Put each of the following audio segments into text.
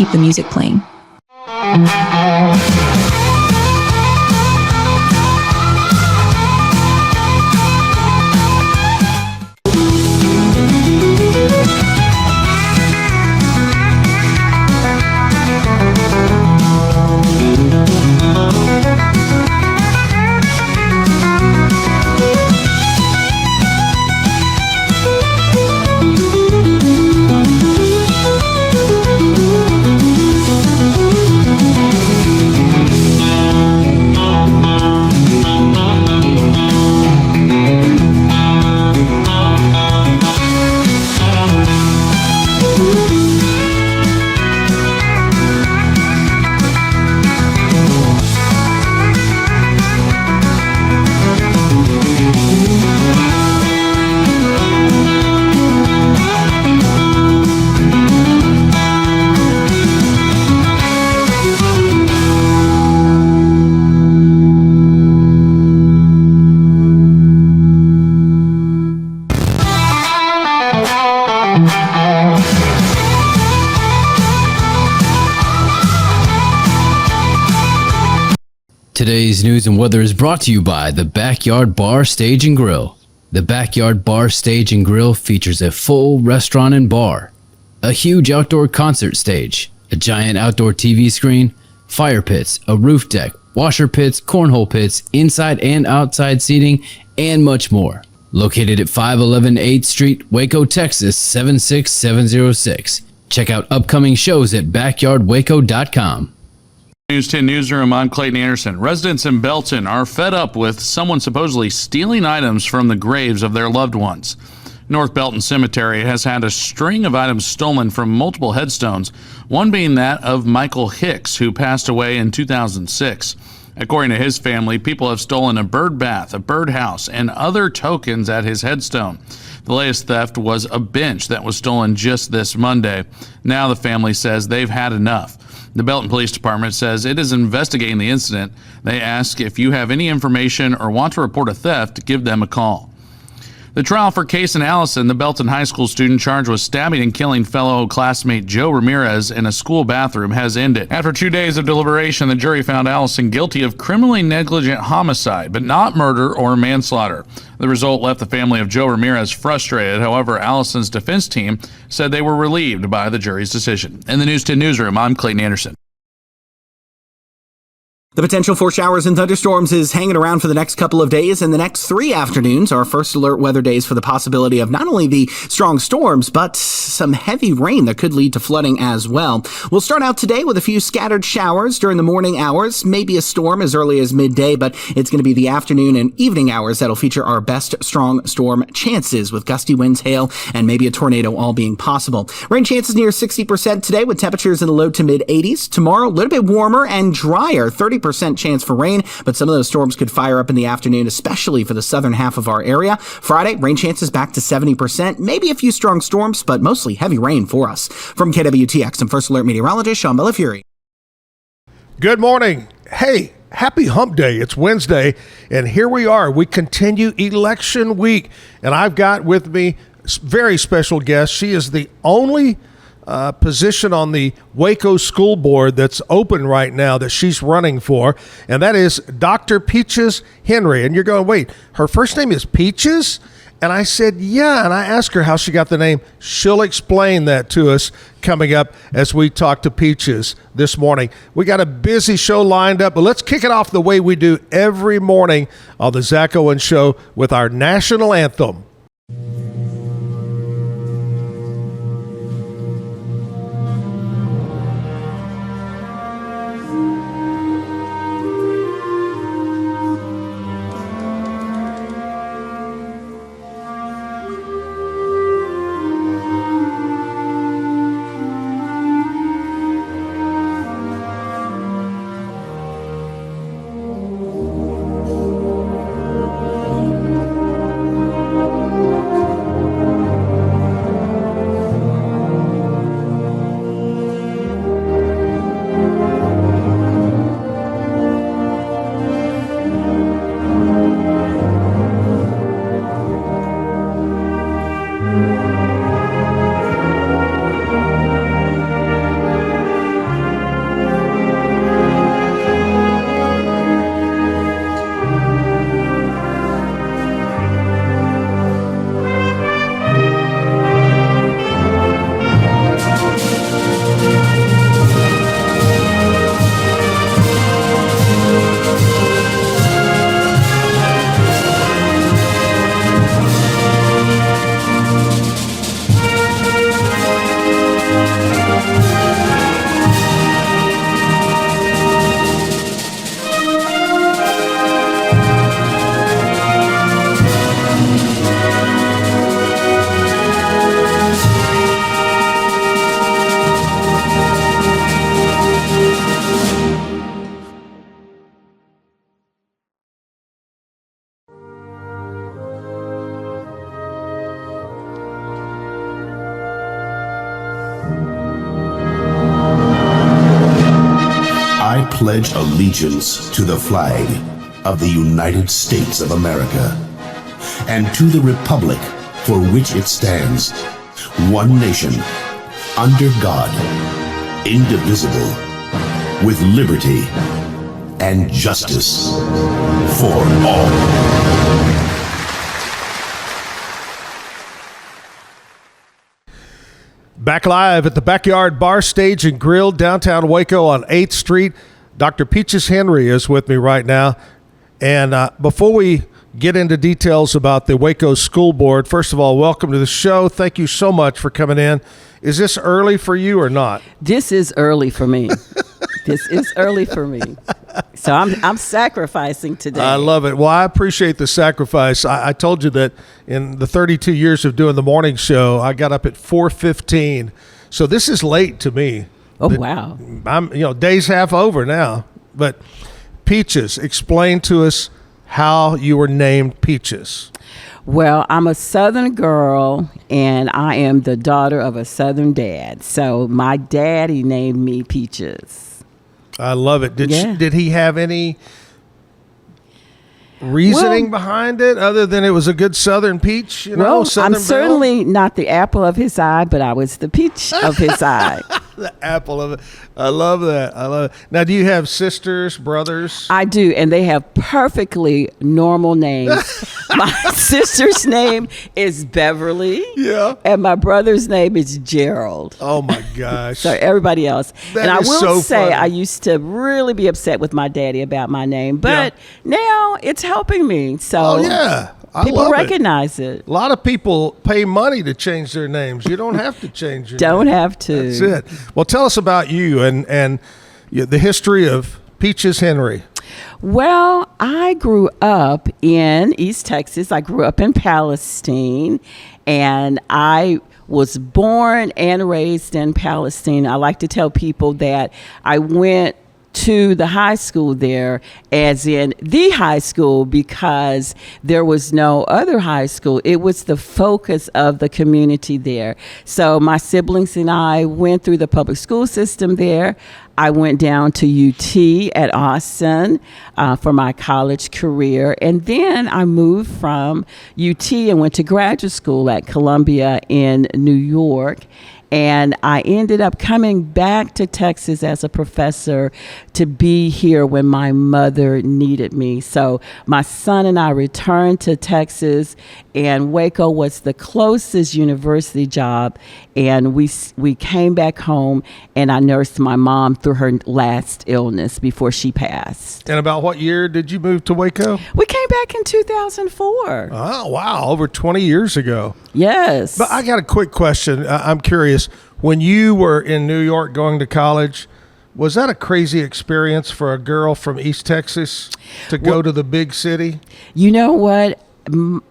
keep the music playing. Today's news and weather is brought to you by the Backyard Bar, Stage and Grill. The Backyard Bar, Stage and Grill features a full restaurant and bar, a huge outdoor concert stage, a giant outdoor TV screen, fire pits, a roof deck, washer pits, cornhole pits, inside and outside seating, and much more. Located at 511 8th Street, Waco, Texas 76706. Check out upcoming shows at backyardwaco.com. News 10 Newsroom, I'm Clayton Anderson. Residents in Belton are fed up with someone supposedly stealing items from the graves of their loved ones. North Belton Cemetery has had a string of items stolen from multiple headstones, one being that of Michael Hicks, who passed away in 2006. According to his family, people have stolen a bird bath, a birdhouse, and other tokens at his headstone. The latest theft was a bench that was stolen just this Monday. Now the family says they've had enough. The Belton Police Department says it is investigating the incident. They ask if you have any information or want to report a theft, give them a call. The trial for Case and Allison, the Belton High School student charged with stabbing and killing fellow classmate Joe Ramirez in a school bathroom, has ended. After 2 days of deliberation, the jury found Allison guilty of criminally negligent homicide, but not murder or manslaughter. The result left the family of Joe Ramirez frustrated. However, Allison's defense team said they were relieved by the jury's decision. In the News 10 Newsroom, I'm Clayton Anderson. The potential for showers and thunderstorms is hanging around for the next couple of days, and the next 3 afternoons are first alert weather days for the possibility of not only the strong storms, but some heavy rain that could lead to flooding as well. We'll start out today with a few scattered showers during the morning hours, maybe a storm as early as midday, but it's going to be the afternoon and evening hours that'll feature our best strong storm chances, with gusty winds, hail, and maybe a tornado all being possible. Rain chances near 60% today, with temperatures in the low to mid 80s. Tomorrow, a little bit warmer and drier, 30% chance for rain, but some of those storms could fire up in the afternoon, especially for the southern half of our area. Friday, rain chances back to 70%, maybe a few strong storms, but mostly heavy rain for us. From KWTX, I'm First Alert meteorologist Sean Bellafury. Good morning. Hey, happy hump day. It's Wednesday, and here we are. We continue election week, and I've got with me a very special guest. She is the only position on the Waco School Board that's open right now that she's running for, and that is Dr. Peaches Henry. And you're going, wait, her first name is Peaches? And I said, yeah, and I asked her how she got the name. She'll explain that to us coming up as we talk to Peaches this morning. We got a busy show lined up, but let's kick it off the way we do every morning on the Zack Owen Show with our national anthem. pledge allegiance to the flag of the United States of America and to the republic for which it stands, one nation, under God, indivisible, with liberty and justice for all. Back live at the Backyard Bar, Stage and Grill, downtown Waco on 8th Street. Dr. Peaches Henry is with me right now. And before we get into details about the Waco School Board, first of all, welcome to the show. Thank you so much for coming in. Is this early for you or not? This is early for me. This is early for me. So I'm sacrificing today. I love it. Well, I appreciate the sacrifice. I told you that in the 32 years of doing the morning show, I got up at 4:15. So this is late to me. Oh, wow. I'm, day's half over now. But Peaches, explain to us how you were named Peaches. Well, I'm a Southern girl, and I am the daughter of a Southern dad. So my daddy named me Peaches. I love it. Did he have any reasoning behind it other than it was a good Southern peach? Southern I'm certainly not the apple of his eye, but I was the peach of his eye. The apple of it. I love that. I love it. Now, do you have sisters, brothers? I do, and they have perfectly normal names. My sister's name is Beverly. Yeah. And my brother's name is Gerald. Oh, my gosh. So everybody else. That and I is will so say funny. I used to really be upset with my daddy about my name, but now it's helping me. So Oh, yeah. I people love recognize it. A lot of people pay money to change their names. You don't have to change your Don't name. have to. That's it. Well, tell us about you and the history of Peaches Henry. Well, I grew up in East Texas. I grew up in Palestine, and I was born and raised in Palestine. I like to tell people that I went to the high school there, as in the high school, because there was no other high school. It was the focus of the community there. So my siblings and I went through the public school system there. I went down to UT at Austin for my college career. And then I moved from UT and went to graduate school at Columbia in New York. And I ended up coming back to Texas as a professor to be here when my mother needed me. So my son and I returned to Texas, and Waco was the closest university job. And we came back home, and I nursed my mom through her last illness before she passed. And about what year did you move to Waco? We came back in 2004. Oh, wow. Over 20 years ago. Yes. But I got a quick question. I'm curious. When you were in New York going to college, was that a crazy experience for a girl from East Texas to go to the big city? You know what?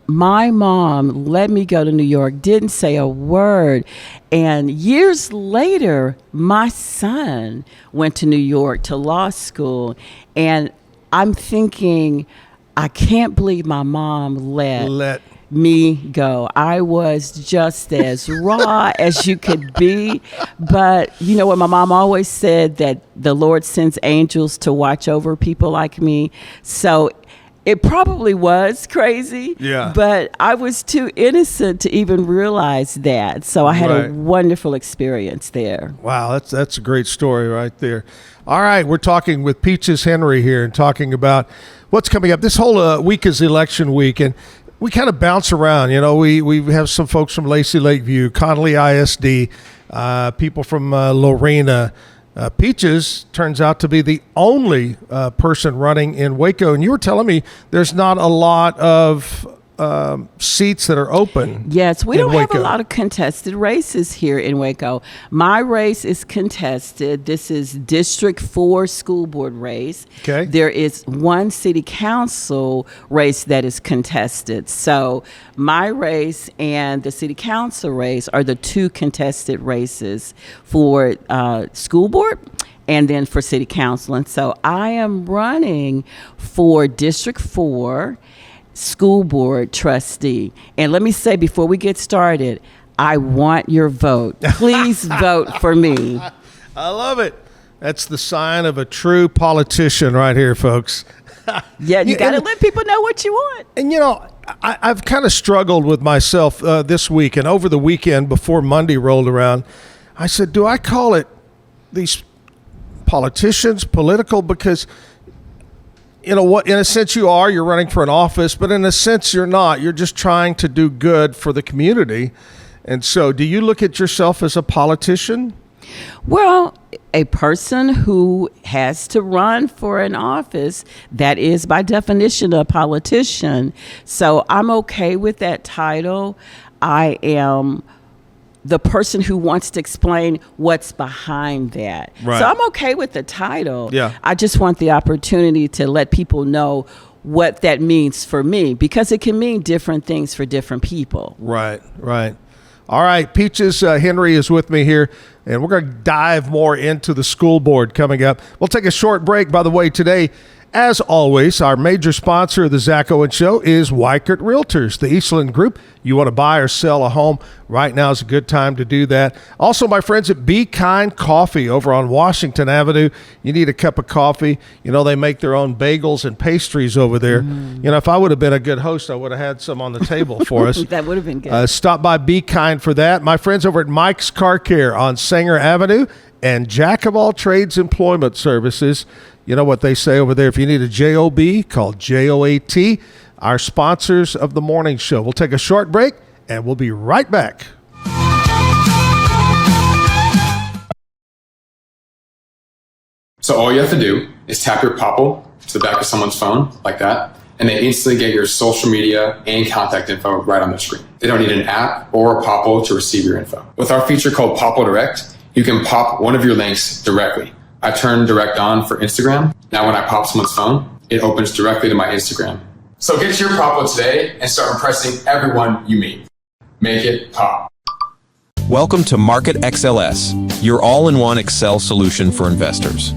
My mom let me go to New York, didn't say a word. And years later, my son went to New York to law school. And I'm thinking, I can't believe my mom let me go. I was just as raw as you could be. But you know what? My mom always said that the Lord sends angels to watch over people like me. So it probably was crazy, but I was too innocent to even realize that. So I had a wonderful experience there. Wow, that's a great story right there. All right, we're talking with Peaches Henry here and talking about what's coming up. This whole week is election week, and we kind of bounce around. We have some folks from Lacey Lakeview, Connolly ISD, people from Lorena. Peaches turns out to be the only person running in Waco. And you were telling me there's not a lot of seats that are open. Yes, we don't Waco. have a lot of contested races here in Waco. My race is contested. This is District 4 school board race. Okay. There is one city council race that is contested. So my race and the city council race are the two contested races for school board and then for city council. And so I am running for District 4 school board trustee. And let me say before we get started, I want your vote. Please vote for me. I love it. That's the sign of a true politician right here, folks. Yeah, you got to let people know what you want. And, I've kind of struggled with myself this week and over the weekend before Monday rolled around. I said, do I call it these politicians political? Because, in a sense you're running for an office, but in a sense you're not. You're just trying to do good for the community. And so do you look at yourself as a politician? Well, a person who has to run for an office, that is by definition a politician. So I'm okay with that title. I am the person who wants to explain what's behind that. Right. So I'm okay with the title. Yeah. I just want the opportunity to let people know what that means for me, because it can mean different things for different people. Right. All right, Peaches Henry is with me here, and we're going to dive more into the school board coming up. We'll take a short break. By the way, today, as always, our major sponsor of the Zack Owen Show is Weikert Realtors, the Eastland Group. You want to buy or sell a home, right now is a good time to do that. Also, my friends at Be Kind Coffee over on Washington Avenue. You need a cup of coffee. They make their own bagels and pastries over there. If I would have been a good host, I would have had some on the table for us. That would have been good. Stop by Be Kind for that. My friends over at Mike's Car Care on Sanger Avenue and Jack of All Trades Employment Services. You know what they say over there. If you need a JOB, call JOAT, our sponsors of the morning show. We'll take a short break, and we'll be right back. So all you have to do is tap your Popple to the back of someone's phone, like that, and they instantly get your social media and contact info right on their screen. They don't need an app or a Popple to receive your info. With our feature called Popple Direct, you can pop one of your links directly. I turn direct on for Instagram. Now when I pop someone's phone, it opens directly to my Instagram. So get your Popple today and start impressing everyone you meet. Make it pop. Welcome to Market XLS, your all-in-one Excel solution for investors.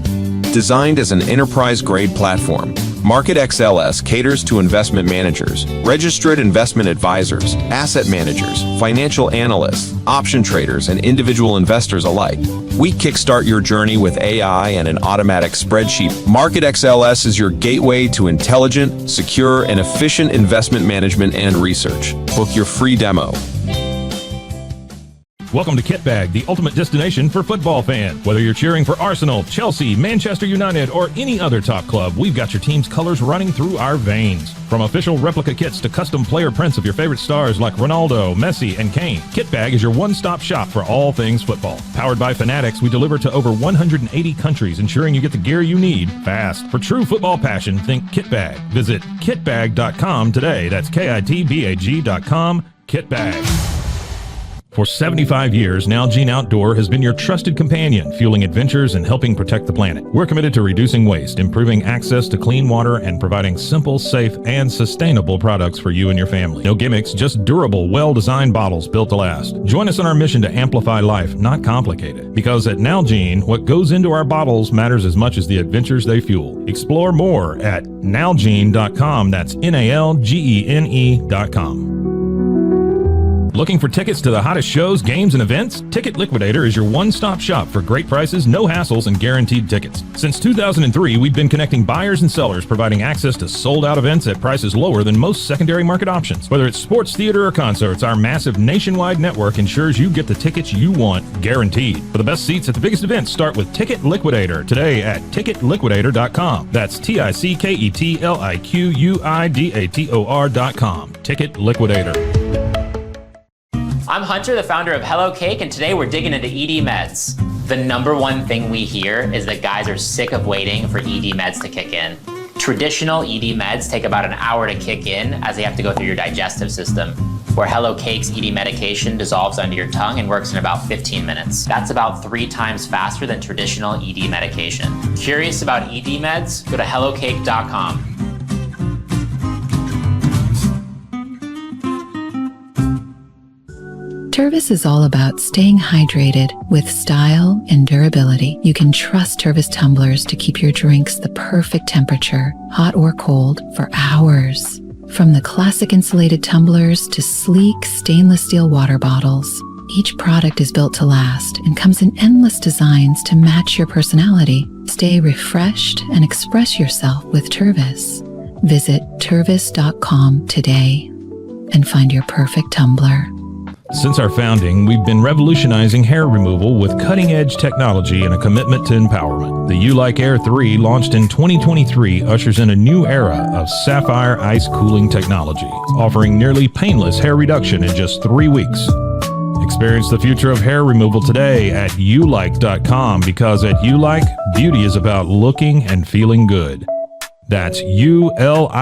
Designed as an enterprise-grade platform, Market XLS caters to investment managers, registered investment advisors, asset managers, financial analysts, option traders, and individual investors alike. We kickstart your journey with AI and an automatic spreadsheet. Market XLS is your gateway to intelligent, secure, and efficient investment management and research. Book your free demo. Welcome to Kitbag, the ultimate destination for football fans. Whether you're cheering for Arsenal, Chelsea, Manchester United, or any other top club, we've got your team's colors running through our veins. From official replica kits to custom player prints of your favorite stars like Ronaldo, Messi, and Kane, Kitbag is your one-stop shop for all things football. Powered by Fanatics, we deliver to over 180 countries, ensuring you get the gear you need fast. For true football passion, think Kitbag. Visit kitbag.com today. That's kitbag.com. Kitbag. For 75 years, Nalgene Outdoor has been your trusted companion, fueling adventures and helping protect the planet. We're committed to reducing waste, improving access to clean water, and providing simple, safe, and sustainable products for you and your family. No gimmicks, just durable, well-designed bottles built to last. Join us on our mission to amplify life, not complicate it. Because at Nalgene, what goes into our bottles matters as much as the adventures they fuel. Explore more at nalgene.com. That's NALGENE.com. Looking for tickets to the hottest shows, games, and events? Ticket Liquidator is your one-stop shop for great prices, no hassles, and guaranteed tickets. Since 2003, we've been connecting buyers and sellers, providing access to sold-out events at prices lower than most secondary market options. Whether it's sports, theater, or concerts, our massive nationwide network ensures you get the tickets you want, guaranteed. For the best seats at the biggest events, start with Ticket Liquidator today at ticketliquidator.com. That's TICKETLIQUIDATOR.com. Ticket Liquidator. I'm Hunter, the founder of Hello Cake, and today we're digging into ED meds. The number one thing we hear is that guys are sick of waiting for ED meds to kick in. Traditional ED meds take about an hour to kick in as they have to go through your digestive system, where Hello Cake's ED medication dissolves under your tongue and works in about 15 minutes. That's about 3 times faster than traditional ED medication. Curious about ED meds? Go to hellocake.com. Tervis is all about staying hydrated with style and durability. You can trust Tervis tumblers to keep your drinks the perfect temperature, hot or cold, for hours. From the classic insulated tumblers to sleek stainless steel water bottles, Each product is built to last and comes in endless designs to match your personality. Stay refreshed and express yourself with Tervis. Visit tervis.com today and find your perfect tumbler. Since our founding, we've been revolutionizing hair removal with cutting-edge technology and a commitment to empowerment. The U-Like Air 3, launched in 2023, ushers in a new era of sapphire ice cooling technology, offering nearly painless hair reduction in just 3 weeks. Experience the future of hair removal today at ulike.com, because at U-Like, beauty is about looking and feeling good. That's ulike.com.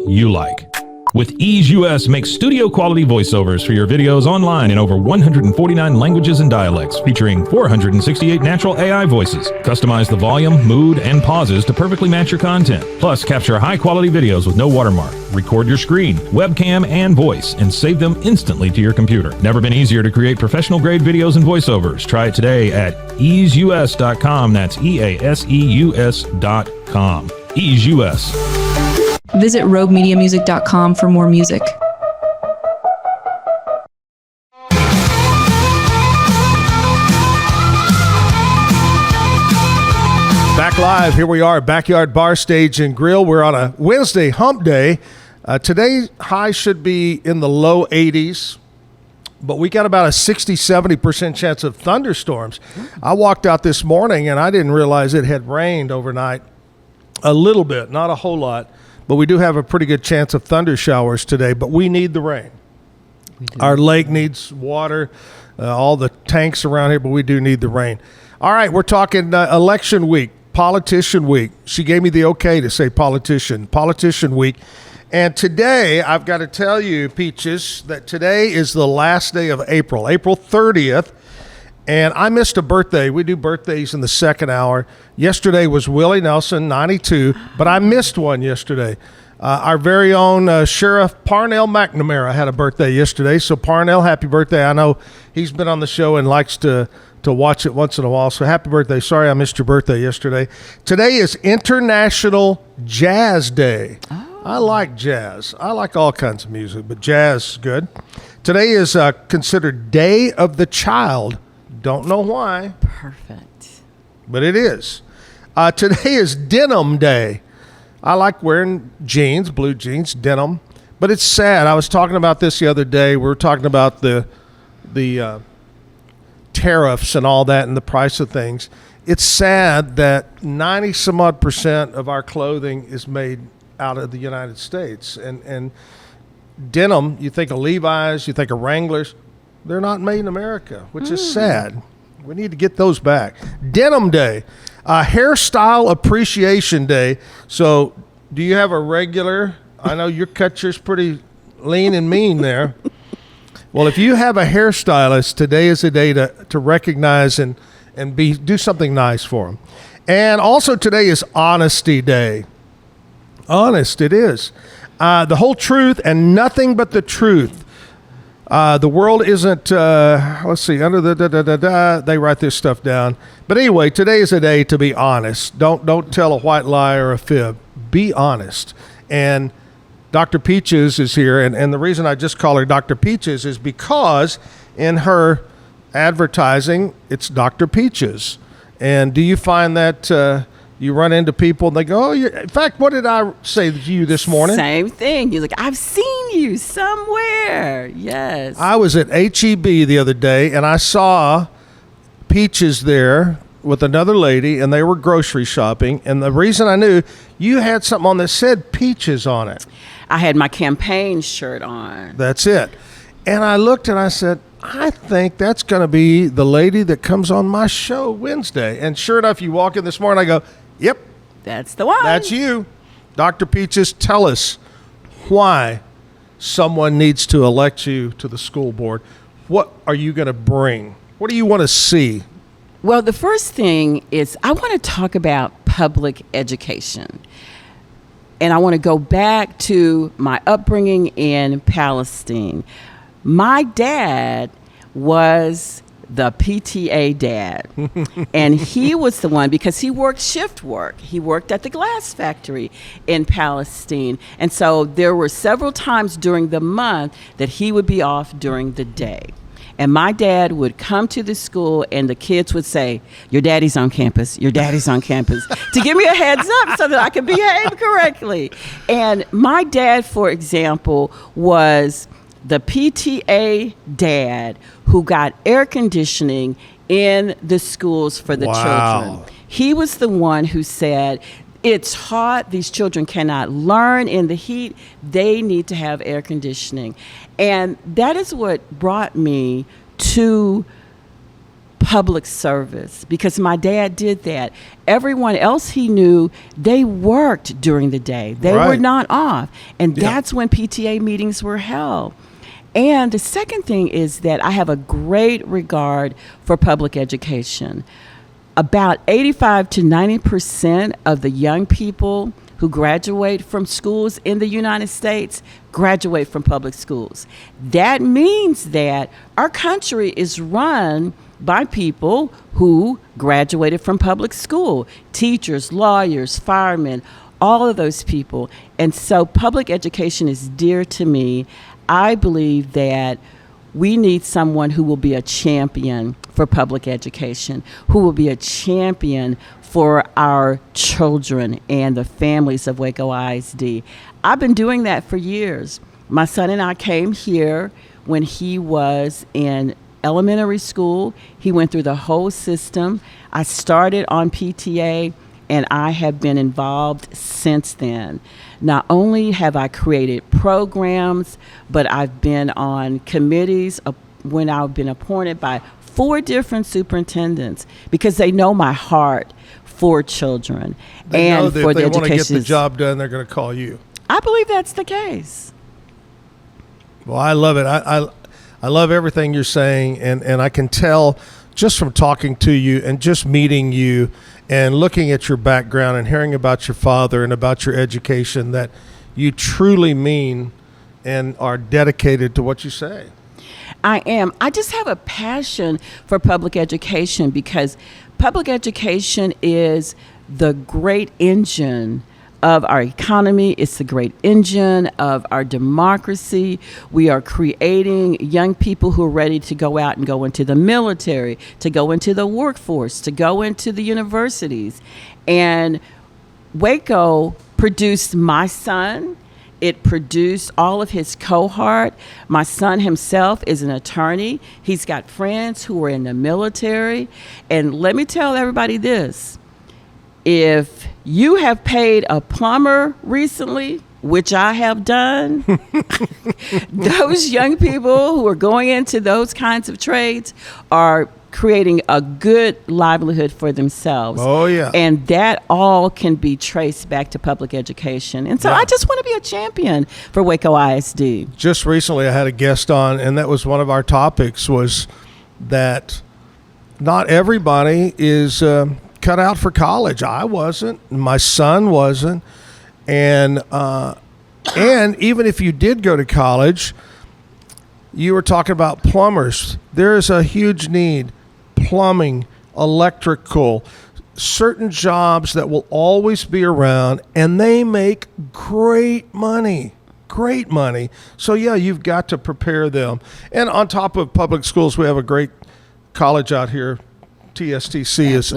U-Like. With Ease US, make studio quality voiceovers for your videos online in over 149 languages and dialects, featuring 468 natural AI voices. Customize the volume, mood, and pauses to perfectly match your content. Plus, capture high quality videos with no watermark. Record your screen, webcam, and voice, and save them instantly to your computer. Never been easier to create professional grade videos and voiceovers. Try it today at easeus.com. That's EASEUS.com. Ease US. Visit roguemediamusic.com for more music. Back live. Here we are, Backyard Bar, Stage, and Grill. We're on a Wednesday hump day. Today, high should be in the low 80s, but we got about a 60-70% chance of thunderstorms. I walked out this morning, and I didn't realize it had rained overnight. A little bit, not a whole lot. But we do have a pretty good chance of thunder showers today, but we need the rain. Our lake needs water, all the tanks around here, but we do need the rain. All right, we're talking election week, politician week. She gave me the okay to say politician week. And today, I've got to tell you, Peaches, that today is the last day of April 30th. And I missed a birthday. We do birthdays in the second hour. Yesterday was Willie Nelson, 92, but I missed one yesterday. Our very own Sheriff Parnell McNamara had a birthday yesterday. So Parnell, happy birthday. I know he's been on the show and likes to watch it once in a while. So happy birthday. Sorry I missed your birthday yesterday. Today is International Jazz Day. Oh. I like jazz. I like all kinds of music, but jazz is good. Today is considered Day of the Child. Don't know why. Perfect. But it is. Today is Denim Day. I like wearing jeans, blue jeans, denim. But it's sad. I was talking about this the other day. We were talking about the tariffs and all that and the price of things. It's sad that 90-some-odd% of our clothing is made out of the United States. And denim, you think of Levi's, you think of Wranglers. They're not made in America, which is sad. We need to get those back. Denim Day, Hairstyle Appreciation Day. So do you have a regular? I know your cut yours pretty lean and mean there. Well, if you have a hairstylist, today is a day to recognize and do something nice for them. And also today is Honesty Day. Honest, it is. The whole truth and nothing but the truth. The world isn't, let's see, under the they write this stuff down. But anyway, today is a day to be honest. Don't tell a white lie or a fib. Be honest. And Dr. Peaches is here, and the reason I just call her Dr. Peaches is because in her advertising, it's Dr. Peaches. And do you find that you run into people and they go, oh, in fact, what did I say to you this morning? Same thing. You're like, I've seen you somewhere. Yes. I was at HEB the other day and I saw Peaches there with another lady and they were grocery shopping. And the reason I knew, you had something on that said Peaches on it. I had my campaign shirt on. That's it. And I looked and I said, I think that's going to be the lady that comes on my show Wednesday. And sure enough, you walk in this morning, I go, yep. That's the one. That's you. Dr. Peaches, tell us why someone needs to elect you to the school board. What are you going to bring? What do you want to see? Well, the first thing is I want to talk about public education. And I want to go back to my upbringing in Palestine. My dad was the PTA dad. And he was the one, because he worked shift work. He worked at the glass factory in Palestine. And so there were several times during the month that he would be off during the day. And my dad would come to the school and the kids would say, "Your daddy's on campus, your daddy's on campus," to give me a heads up so that I could behave correctly. And my dad, for example, was the PTA dad who got air conditioning in the schools for the children. He was the one who said, "It's hot. These children cannot learn in the heat. They need to have air conditioning." And that is what brought me to public service, because my dad did that. Everyone else he knew, they worked during the day. They were not off. And that's when PTA meetings were held. And the second thing is that I have a great regard for public education. About 85 to 90% of the young people who graduate from schools in the United States graduate from public schools. That means that our country is run by people who graduated from public school, teachers, lawyers, firemen, all of those people. And so public education is dear to me. I believe that we need someone who will be a champion for public education, who will be a champion for our children and the families of Waco ISD. I've been doing that for years. My son and I came here when he was in elementary school. He went through the whole system. I started on PTA, and I have been involved since then. Not only have I created programs, but I've been on committees when I've been appointed by 4 different superintendents, because they know my heart for children. They and know that for if they the want to get the education. job done, they're going to call you. I believe that's the case. Well, I love it. I love everything you're saying, and I can tell just from talking to you and just meeting you and looking at your background and hearing about your father and about your education that you truly mean and are dedicated to what you say. I am. I just have a passion for public education, because public education is the great engine of our economy. It's the great engine of our democracy. We are creating young people who are ready to go out and go into the military, to go into the workforce, to go into the universities. And Waco produced my son. It produced all of his cohort. My son himself is an attorney. He's got friends who are in the military. And let me tell everybody this. If you have paid a plumber recently, which I have done, those young people who are going into those kinds of trades are creating a good livelihood for themselves. Oh, yeah. And that all can be traced back to public education. And so I just want to be a champion for Waco ISD. Just recently I had a guest on, and that was one of our topics, was that not everybody is cut out for college. I wasn't. My son wasn't. And even if you did go to college, you were talking about plumbers. There is a huge need. Plumbing, electrical, certain jobs that will always be around, and they make great money. Great money. So, yeah, you've got to prepare them. And on top of public schools, we have a great college out here. TSTC is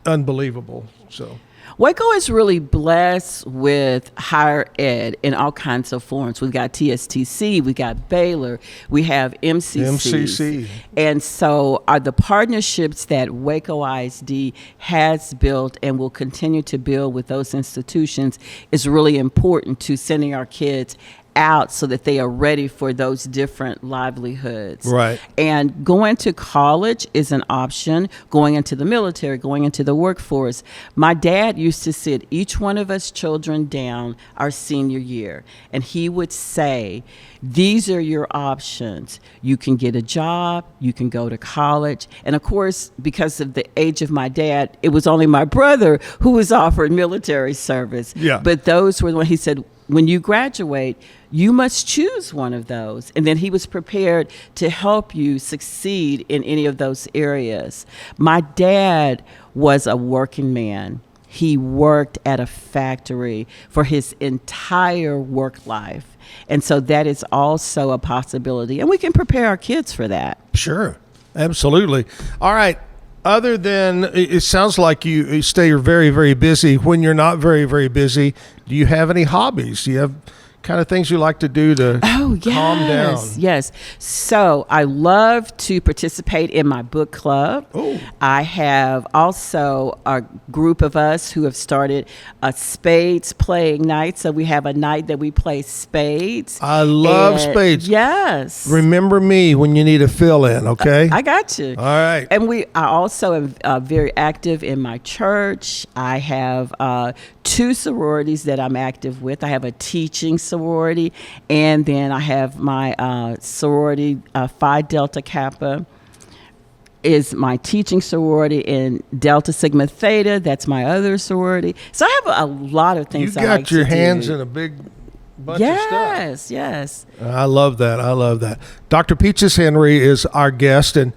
unbelievable. So Waco is really blessed with higher ed in all kinds of forms. We've got TSTC, we got Baylor, we have MCC. And so are the partnerships that Waco ISD has built and will continue to build with those institutions is really important to sending our kids out so that they are ready for those different livelihoods. Right. And going to college is an option, going into the military, going into the workforce. My dad used to sit each one of us children down our senior year, and he would say, these are your options. You can get a job, you can go to college. And of course, because of the age of my dad, it was only my brother who was offered military service. Yeah. But those were when he said, when you graduate, you must choose one of those. And then he was prepared to help you succeed in any of those areas. My dad was a working man. He worked at a factory for his entire work life. And so that is also a possibility. And we can prepare our kids for that. Sure. Absolutely. All right. Other than, it sounds like you stay very, very busy. When you're not very, very busy, do you have any hobbies? Do you have kind of things you like to do to calm down? Yes. So I love to participate in my book club. Oh. I have also a group of us who have started a spades playing night. So we have a night that we play spades. I love spades. Yes. Remember me when you need a fill-in, okay? I got you. All right. And I also am very active in my church. I have 2 sororities that I'm active with. I have a teaching sorority, and then I have my sorority, Phi Delta Kappa is my teaching sorority, and Delta Sigma Theta, that's my other sorority. So I have a lot of things I like to do. You got your hands in a big bunch of stuff. Yes. I love that. Dr. Peaches Henry is our guest, and,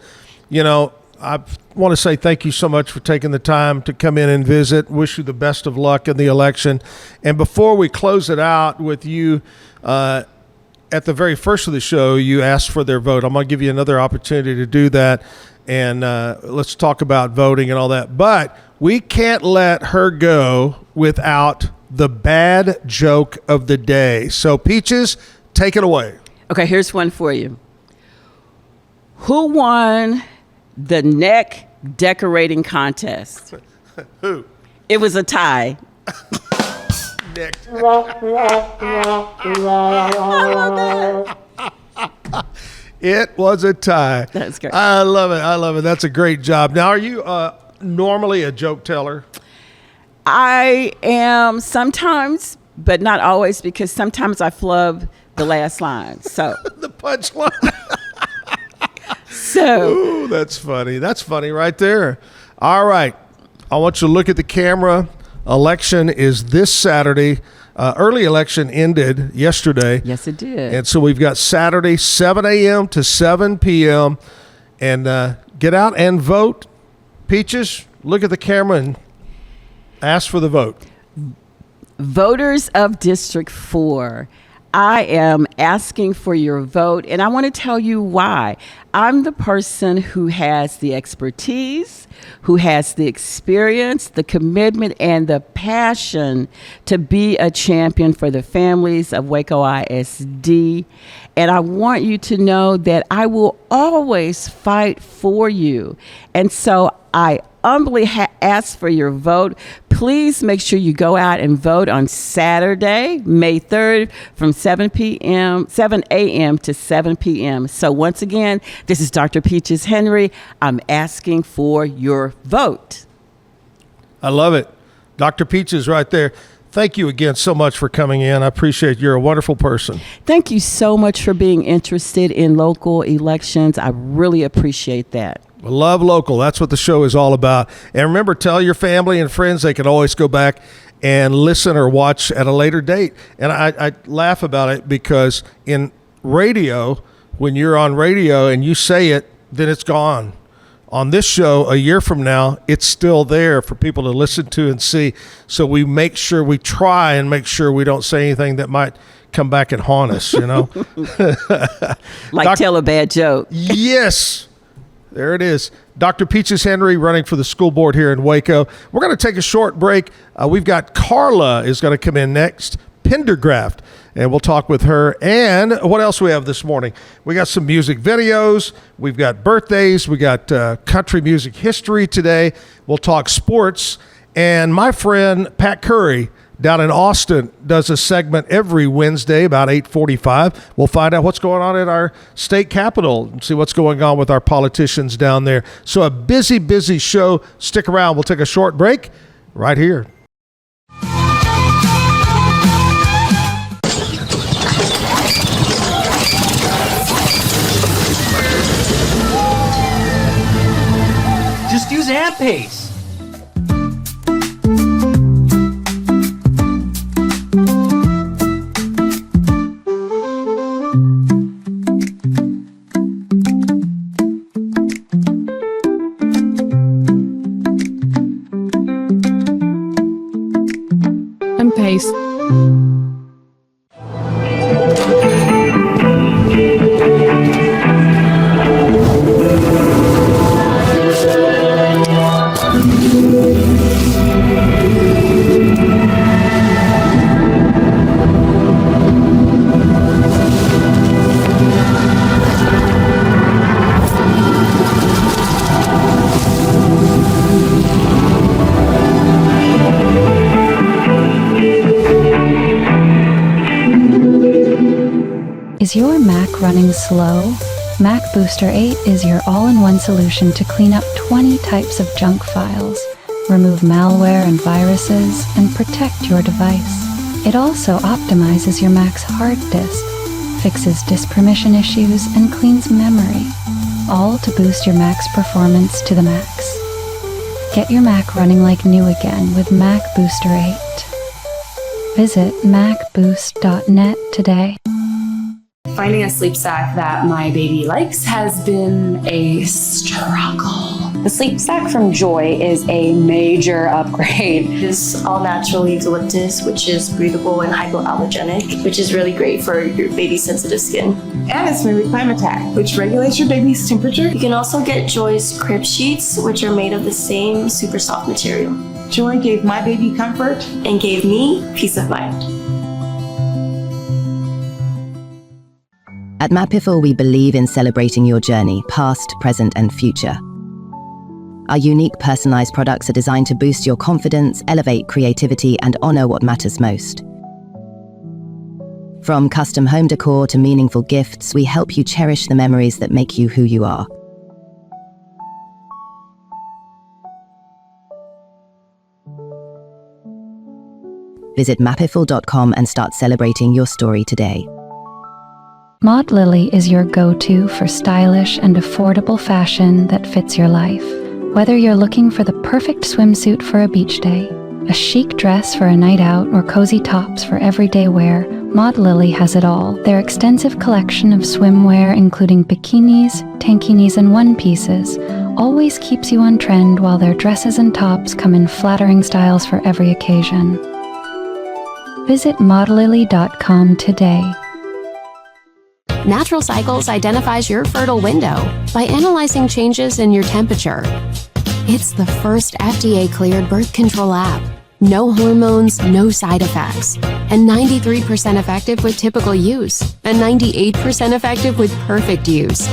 you know, I want to say thank you so much for taking the time to come in and visit. Wish you the best of luck in the election. And before we close it out with you, at the very first of the show, you asked for their vote. I'm going to give you another opportunity to do that, and let's talk about voting and all that. But we can't let her go without the bad joke of the day. So, Peaches, take it away. Okay, here's one for you. Who won the neck decorating contest? Who? It was a tie. Neck. It was a tie. That's great. I love it. That's a great job. Now, are you normally a joke teller? I am sometimes, but not always, because sometimes I flub the last line. So The punchline. So, ooh, that's funny. That's funny right there. All right. I want you to look at the camera. Election is this Saturday. Early election ended yesterday. Yes, it did. And so we've got Saturday, 7 a.m. to 7 p.m. And get out and vote. Peaches, look at the camera and ask for the vote. Voters of District 4, I am asking for your vote, and I want to tell you why. I'm the person who has the expertise, who has the experience, the commitment, and the passion to be a champion for the families of Waco ISD. And I want you to know that I will always fight for you. And so I humbly ask for your vote. Please make sure you go out and vote on Saturday, May 3rd, from 7 a.m. to 7 p.m. So once again, this is Dr. Peaches Henry. I'm asking for your vote. I love it. Dr. Peaches right there. Thank you again so much for coming in. I appreciate it. You're a wonderful person. Thank you so much for being interested in local elections. I really appreciate that. Love local. That's what the show is all about. And remember, tell your family and friends they can always go back and listen or watch at a later date. And I laugh about it because in radio, when you're on radio and you say it, then it's gone. On this show, a year from now, it's still there for people to listen to and see. So we try and make sure we don't say anything that might come back and haunt us, you know? Tell a bad joke. Yes. There it is. Dr. Peaches Henry running for the school board here in Waco. We're going to take a short break. We've got Carla is going to come in next, Pendergraft, and we'll talk with her. And what else we have this morning? We got some music videos. We've got birthdays. We got country music history today. We'll talk sports. And my friend Pat Curry down in Austin does a segment every Wednesday about 8:45. We'll find out what's going on at our state capitol and see what's going on with our politicians down there. So a busy, busy show. Stick around. We'll take a short break right here. Just use AmPace. nice. Is your Mac running slow? Mac Booster 8 is your all-in-one solution to clean up 20 types of junk files, remove malware and viruses, and protect your device. It also optimizes your Mac's hard disk, fixes disk permission issues, and cleans memory, all to boost your Mac's performance to the max. Get your Mac running like new again with Mac Booster 8. Visit macboost.net today. Finding a sleep sack that my baby likes has been a struggle. The sleep sack from Joy is a major upgrade. It's all natural eucalyptus, which is breathable and hypoallergenic, which is really great for your baby's sensitive skin. And it's made with Climatech, which regulates your baby's temperature. You can also get Joy's crib sheets, which are made of the same super soft material. Joy gave my baby comfort and gave me peace of mind. At Mapiful, we believe in celebrating your journey, past, present, and future. Our unique personalized products are designed to boost your confidence, elevate creativity, and honor what matters most. From custom home decor to meaningful gifts, we help you cherish the memories that make you who you are. Visit mapiful.com and start celebrating your story today. Maud Lily is your go-to for stylish and affordable fashion that fits your life. Whether you're looking for the perfect swimsuit for a beach day, a chic dress for a night out, or cozy tops for everyday wear, Maud Lily has it all. Their extensive collection of swimwear, including bikinis, tankinis, and one-pieces, always keeps you on trend, while their dresses and tops come in flattering styles for every occasion. Visit maudlily.com today. Natural Cycles identifies your fertile window by analyzing changes in your temperature. It's the first FDA-cleared birth control app. No hormones, no side effects, and 93% effective with typical use, and 98% effective with perfect use.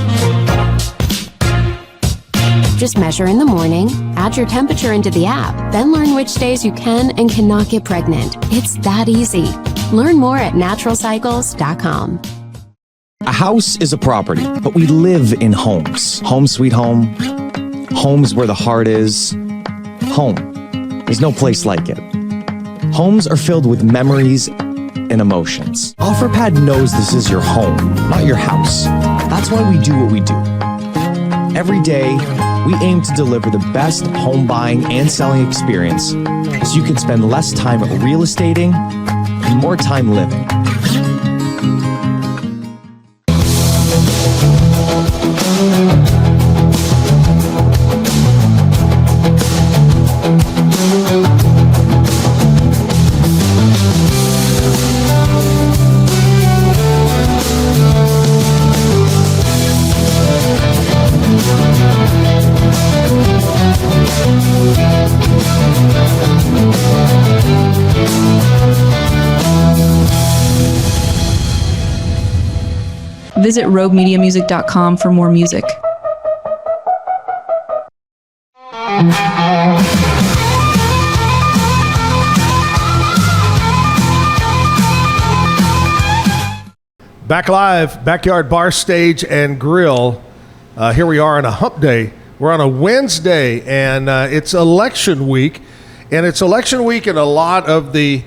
Just measure in the morning, add your temperature into the app, then learn which days you can and cannot get pregnant. It's that easy. Learn more at naturalcycles.com. A house is a property, but we live in homes. Home sweet home. Homes where the heart is. Home. There's no place like it. Homes are filled with memories and emotions. OfferPad knows this is your home, not your house. That's why we do what we do. Every day, we aim to deliver the best home buying and selling experience so you can spend less time real estating and more time living. Visit roguemediamusic.com for more music. Back live, Backyard Bar Stage and Grill. Here we are on a hump day. We're on a Wednesday, and it's election week. And it's election week in a lot of the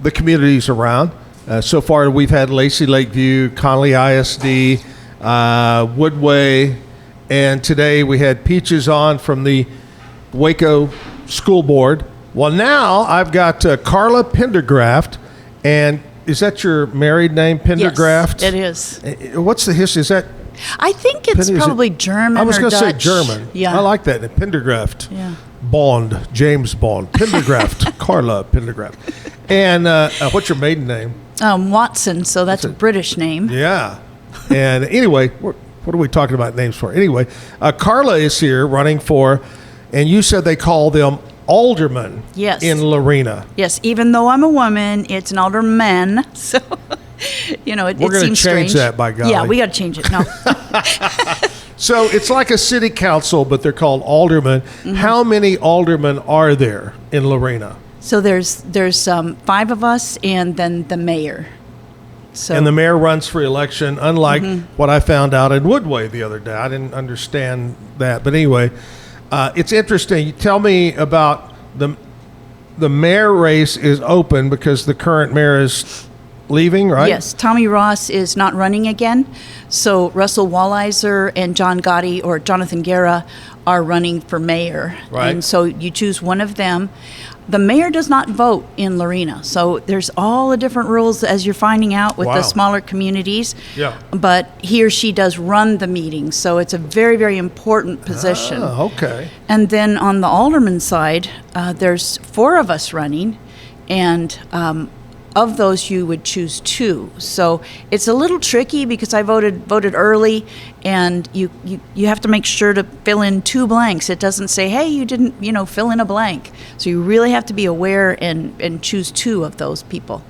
communities around. So far, we've had Lacey Lakeview, Conley ISD, Woodway, and today we had Peaches on from the Waco School Board. Well, now I've got Carla Pendergraft, and is that your married name, Pendergraft? Yes, it is. What's the history? Is that? I think it's probably German. I was going going to say German. Yeah, I like that. Pendergraft. Yeah. James Bond, Pendergraft, Carla Pendergraft. And what's your maiden name? Watson, so that's a British name. Yeah. And anyway, what are we talking about names for? Anyway, Carla is here running for, and you said they call them aldermen in Lorena. Yes, even though I'm a woman, it's an alderman. So, it We're seems going to change strange. that, by golly. Yeah, we got to change it. No. So it's like a city council, but they're called aldermen. Mm-hmm. How many aldermen are there in Lorena? So there's 5 of us, and then the mayor. So And the mayor runs for election, unlike what I found out in Woodway the other day. I didn't understand that. But anyway, it's interesting. Tell me about the mayor race is open because the current mayor is leaving, right? Yes, Tommy Ross is not running again. So Russell Walliser and John Gotti or Jonathan Guerra are running for mayor. Right. And so you choose one of them. The mayor does not vote in Lorena. So there's all the different rules as you're finding out with Wow. the smaller communities. Yeah. But he or she does run the meetings. So it's a very, very important position. Oh, okay. And then on the alderman side, there's 4 of us running, and of those you would choose 2. So it's a little tricky because I voted early, and you have to make sure to fill in 2 blanks. It doesn't say, hey, you didn't fill in a blank. So you really have to be aware and choose 2 of those people.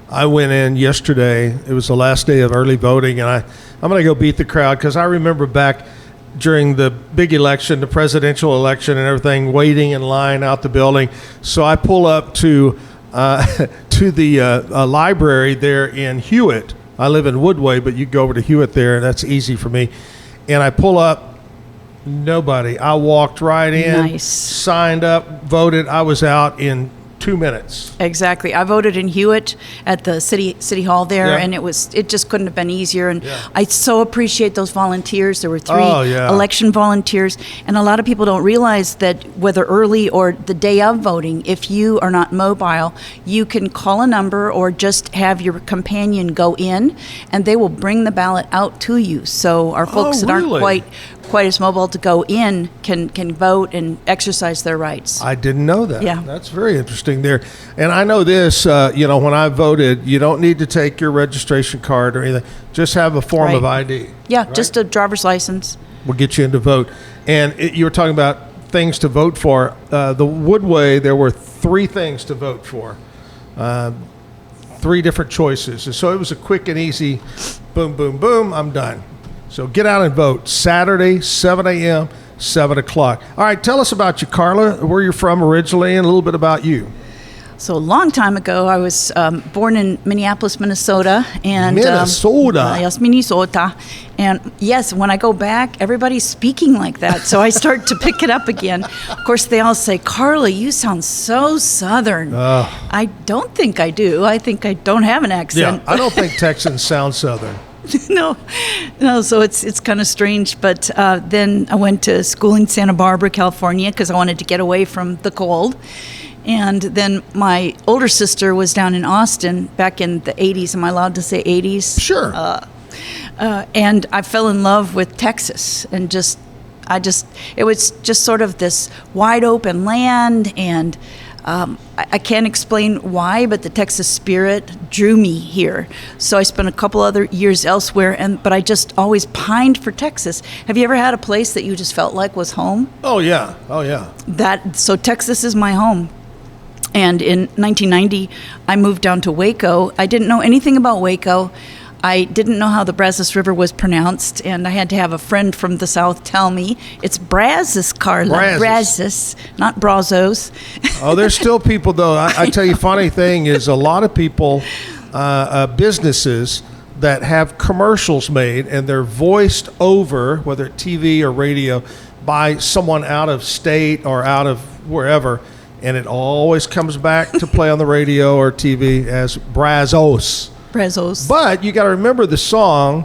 I went in yesterday. It was the last day of early voting, and I'm going to go beat the crowd because I remember back during the big election, the presidential election and everything, waiting in line out the building. So I pull up to the library there in Hewitt. I live in Woodway, but you go over to Hewitt there, and that's easy for me. And I pull up, nobody. I walked right in, signed up, voted. I was out in 2 minutes. Exactly. I voted in Hewitt at the city hall there, Yeah. and it just couldn't have been easier. And I so appreciate those volunteers. There were 3 election volunteers, and a lot of people don't realize that whether early or the day of voting, if you are not mobile, you can call a number or just have your companion go in, and they will bring the ballot out to you. So our folks that aren't quite as mobile to go in can vote and exercise their rights. I didn't know that. Yeah. That's very interesting there. And I know this, when I voted, you don't need to take your registration card or anything. Just have a form of ID. Yeah, right? just a driver's license. Will get you in to vote. And you were talking about things to vote for. The Woodway, there were 3 things to vote for. 3 different choices. And so it was a quick and easy boom, boom, boom, I'm done. So get out and vote. Saturday, 7 a.m., 7 o'clock. All right, tell us about you, Carla, where you're from originally, and a little bit about you. So a long time ago, I was born in Minneapolis, Minnesota. And, Minnesota? Yes, Minnesota. And yes, when I go back, everybody's speaking like that. So I start to pick it up again. Of course, they all say, Carla, you sound so Southern. I don't think I do. I think I don't have an accent. Yeah, I don't think Texans sound Southern. No, so it's kind of strange. But then I went to school in Santa Barbara, California, because I wanted to get away from the cold. And then my older sister was down in Austin back in the 80s. Am I allowed to say 80s? Sure. And I fell in love with Texas, and it was just sort of this wide open land, and I can't explain why, but the Texas spirit drew me here. So I spent a couple other years elsewhere, but I just always pined for Texas. Have you ever had a place that you just felt like was home? Oh yeah. So Texas is my home. And in 1990, I moved down to Waco. I didn't know anything about Waco. I didn't know how the Brazos River was pronounced, and I had to have a friend from the South tell me. It's Brazos, Carla. Brazos, not Brazos. Oh, there's still people, though. I tell you, funny thing is a lot of people, businesses that have commercials made, and they're voiced over, whether it's TV or radio, by someone out of state or out of wherever, and it always comes back to play on the radio or TV as Brazos. Brazos. But you got to remember the song.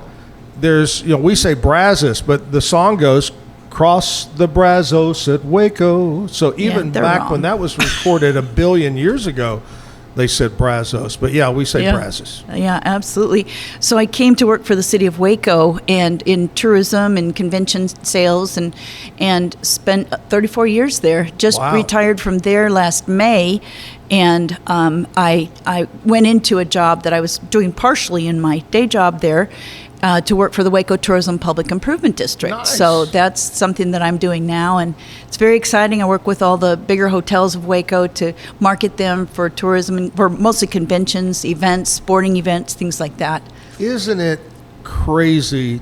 There's, we say Brazos, but the song goes, cross the Brazos at Waco. So even back when that was recorded 1 billion years ago, they said Brazos. But yeah, we say Brazos. Yeah, absolutely. So I came to work for the city of Waco and in tourism and convention sales and spent 34 years there. Just retired from there last May. And I went into a job that I was doing partially in my day job there to work for the Waco Tourism Public Improvement District. Nice. So that's something that I'm doing now, and it's very exciting. I work with all the bigger hotels of Waco to market them for tourism, and for mostly conventions, events, sporting events, things like that. Isn't it crazy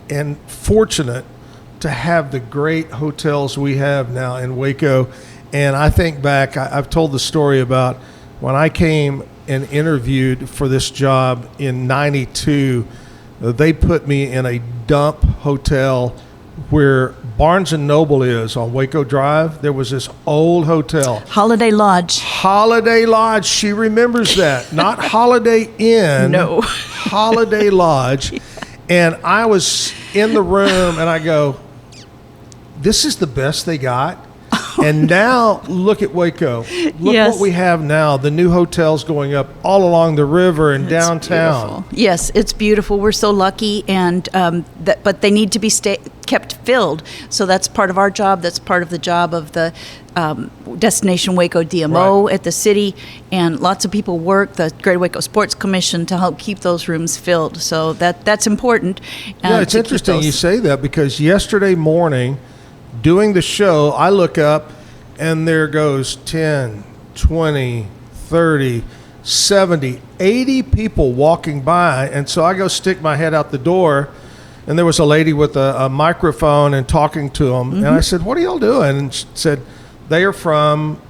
and fortunate to have the great hotels we have now in Waco? And I think back, I've told the story about when I came and interviewed for this job in '92. They put me in a dump hotel where Barnes & Noble is on Waco Drive. There was this old hotel. Holiday Lodge. Holiday Lodge. She remembers that. Not Holiday Inn. No. Holiday Lodge. And I was in the room and I go, this is the best they got. And now look at Waco. Look what we have now. The new hotels going up all along the river and downtown. Beautiful. Yes, it's beautiful. We're so lucky, and but they need to be kept filled. So that's part of our job. That's part of the job of the Destination Waco DMO at the city, and lots of people work the Greater Waco Sports Commission to help keep those rooms filled. So that's important. Yeah, it's interesting you say that, because yesterday morning, doing the show, I look up and there goes 10, 20, 30, 70, 80 people walking by. And so I go stick my head out the door, and there was a lady with a microphone and talking to them. And I said, what are y'all doing? And she said, they are from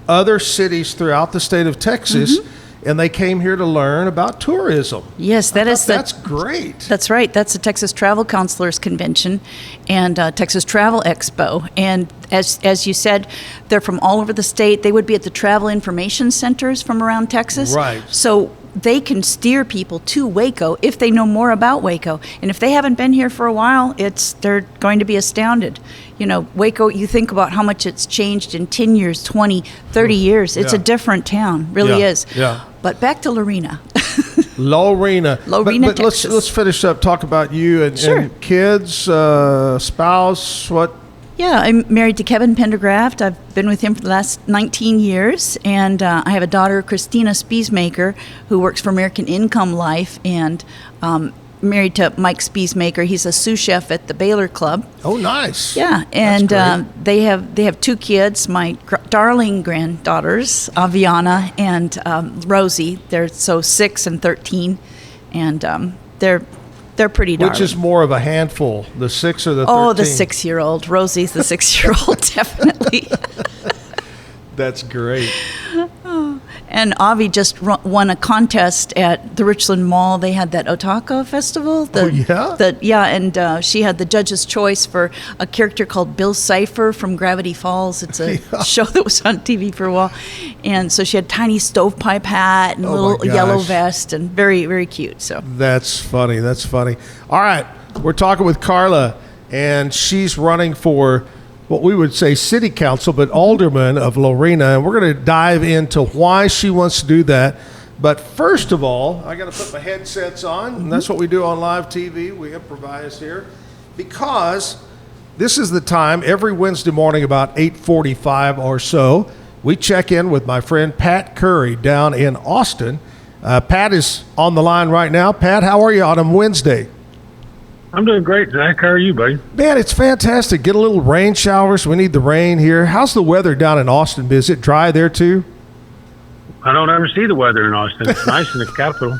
other cities throughout the state of Texas. And they came here to learn about tourism. Yes, that's great. That's right. That's the Texas Travel Counselors Convention and Texas Travel Expo. And as you said, they're from all over the state. They would be at the travel information centers from around Texas. Right. So they can steer people to Waco if they know more about Waco. And if they haven't been here for a while, they're going to be astounded. You know, Waco, you think about how much it's changed in 10 years, 20, 30 years. It's a different town, really is. Yeah. But back to Lorena. Lorena, but Texas. let's finish up. Talk about you and kids, spouse. What? Yeah, I'm married to Kevin Pendergraft. I've been with him for the last 19 years, and I have a daughter, Christina Spiesmaker, who works for American Income Life, and married to Mike Spiesmaker. He's a sous chef at the Baylor Club. Oh, nice. Yeah, and they have two kids, my darling granddaughters, Aviana and Rosie. They're 6 and 13, and they're pretty darling. Which is more of a handful, the 6 or the 13? Oh, the 6-year-old. Rosie's the 6-year-old, definitely. That's great. And Avi just won a contest at the Richland Mall. They had that Otaka Festival. And she had the judge's choice for a character called Bill Cipher from Gravity Falls. It's a show that was on TV for a while. And so she had tiny stovepipe hat and a little yellow vest, and very, very cute. So That's funny. All right, we're talking with Carla, and she's running for what we would say city council, but alderman of Lorena, and we're going to dive into why she wants to do that. But first of all, I got to put my headsets on, and that's what we do on live TV. We improvise here, because this is the time every Wednesday morning about 8:45 or so, we check in with my friend Pat Curry down in Austin. Pat is on the line right now. Pat, how are you on a Wednesday? I'm doing great, Zach. How are you, buddy? Man, it's fantastic. Get a little rain showers. We need the rain here. How's the weather down in Austin? Is it dry there too? I don't ever see the weather in Austin. It's nice in the capital.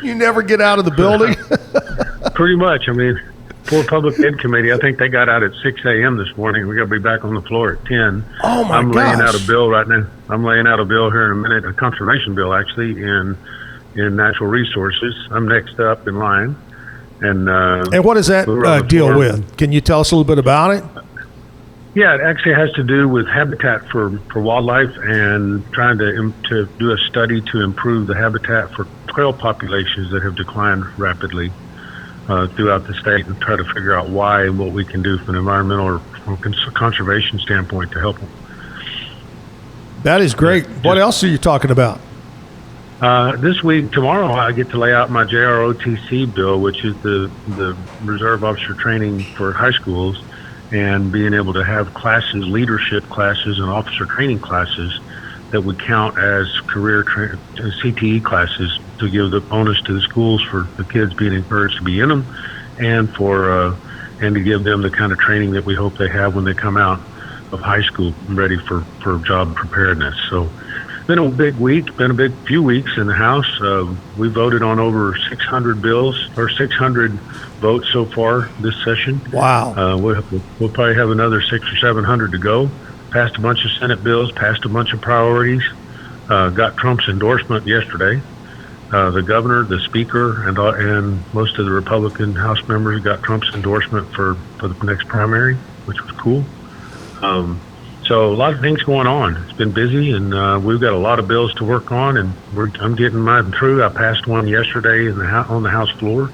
You never get out of the building? Pretty much. I mean, poor Public Ed Committee, I think they got out at 6 a.m. this morning. We got to be back on the floor at 10. Oh, my I'm gosh. laying out a bill right now. I'm laying out a bill here in a minute, a conservation bill, actually, in natural resources. I'm next up in line. And what does that deal with? Can you tell us a little bit about it? Yeah, it actually has to do with habitat for wildlife and trying to do a study to improve the habitat for quail populations that have declined rapidly throughout the state, and try to figure out why and what we can do from an environmental or from a conservation standpoint to help them. That is great. What else are you talking about? This week, tomorrow, I get to lay out my JROTC bill, which is the Reserve Officer Training for high schools, and being able to have classes, leadership classes and officer training classes that would count as career CTE classes to give the bonus to the schools for the kids being encouraged to be in them, and and to give them the kind of training that we hope they have when they come out of high school ready for job preparedness. So been a big week, been a big few weeks in the House. We voted on over 600 bills, or 600 votes so far this session. Wow. We'll probably have another 600 or 700 to go. Passed a bunch of Senate bills, passed a bunch of priorities, got Trump's endorsement yesterday. The governor, the speaker, and most of the Republican House members got Trump's endorsement for the next primary, which was cool. So a lot of things going on. It's been busy, and we've got a lot of bills to work on, and I'm getting mine through. I passed one yesterday on the House floor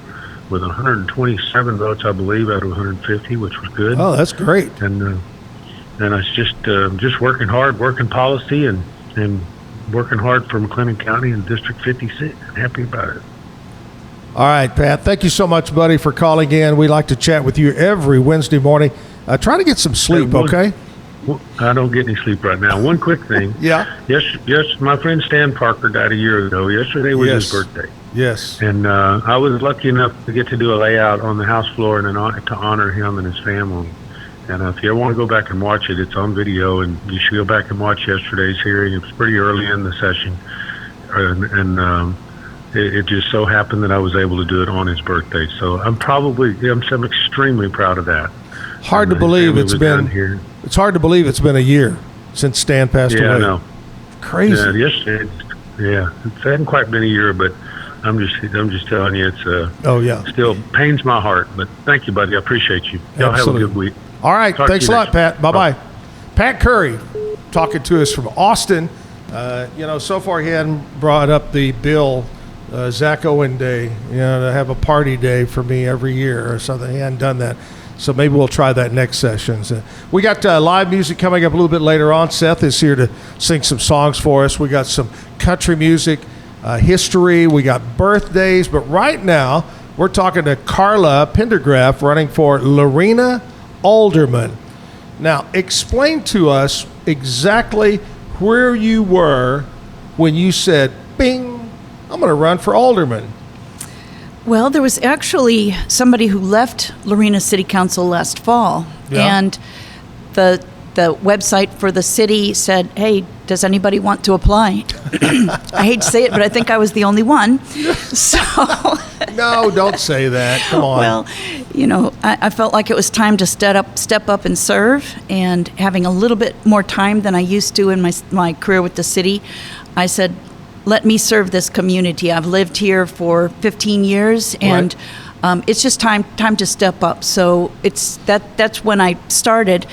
with 127 votes, I believe, out of 150, which was good. Oh, that's great. And it's just working hard, working policy, and working hard for McLennan County and District 56. Happy about it. All right, Pat. Thank you so much, buddy, for calling in. We like to chat with you every Wednesday morning. Try to get some sleep, okay? I don't get any sleep right now. One quick thing. Yeah. Yes. My friend Stan Parker died a year ago. Yesterday was his birthday. Yes. And I was lucky enough to get to do a layout on the House floor and to honor him and his family. And if you ever want to go back and watch it, it's on video, and you should go back and watch yesterday's hearing. It was pretty early in the session, and it just so happened that I was able to do it on his birthday. So I'm extremely proud of that. Hard to believe it's been. It's hard to believe it's been a year since Stan passed away. Yeah, I know. Crazy. Yeah, it hasn't quite been a year, but I'm just telling you, it's still pains my heart. But thank you, buddy. I appreciate you. Y'all Absolutely. have a good week. All right. Thanks a lot, Pat. Bye-bye. Pat Curry talking to us from Austin. So far he hadn't brought up the bill, Zack Owen Day, to have a party day for me every year or something. He hadn't done that. So maybe we'll try that next session. So we got live music coming up a little bit later on. Seth is here to sing some songs for us. We got some country music, history. We got birthdays. But right now, we're talking to Carla Pendergraft running for Lorena Alderman. Now, explain to us exactly where you were when you said, bing, I'm going to run for alderman. Well, there was actually somebody who left Lorena City Council last fall, and the website for the city said, hey, does anybody want to apply? I hate to say it, but I think I was the only one. So no, don't say that. Come on. Well, I felt like it was time to step up and serve, and having a little bit more time than I used to in my career with the city, I said, let me serve this community. I've lived here for 15 years, and it's just time to step up. So that's when I started.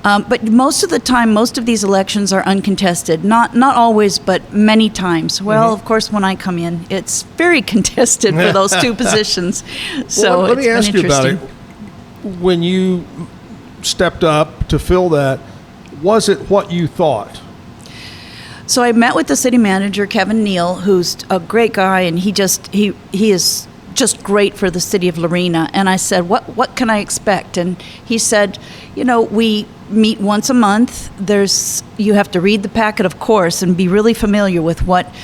But most of the time, most of these elections are uncontested. Not always, but many times. Well, of course, when I come in, it's very contested for those two positions. So let me ask you about it. interesting. When you stepped up to fill that, was it what you thought? So I met with the city manager, Kevin Neal, who's a great guy, and he is just great for the city of Lorena. And I said, what can I expect? And he said, we meet once a month. You have to read the packet, of course, and be really familiar with what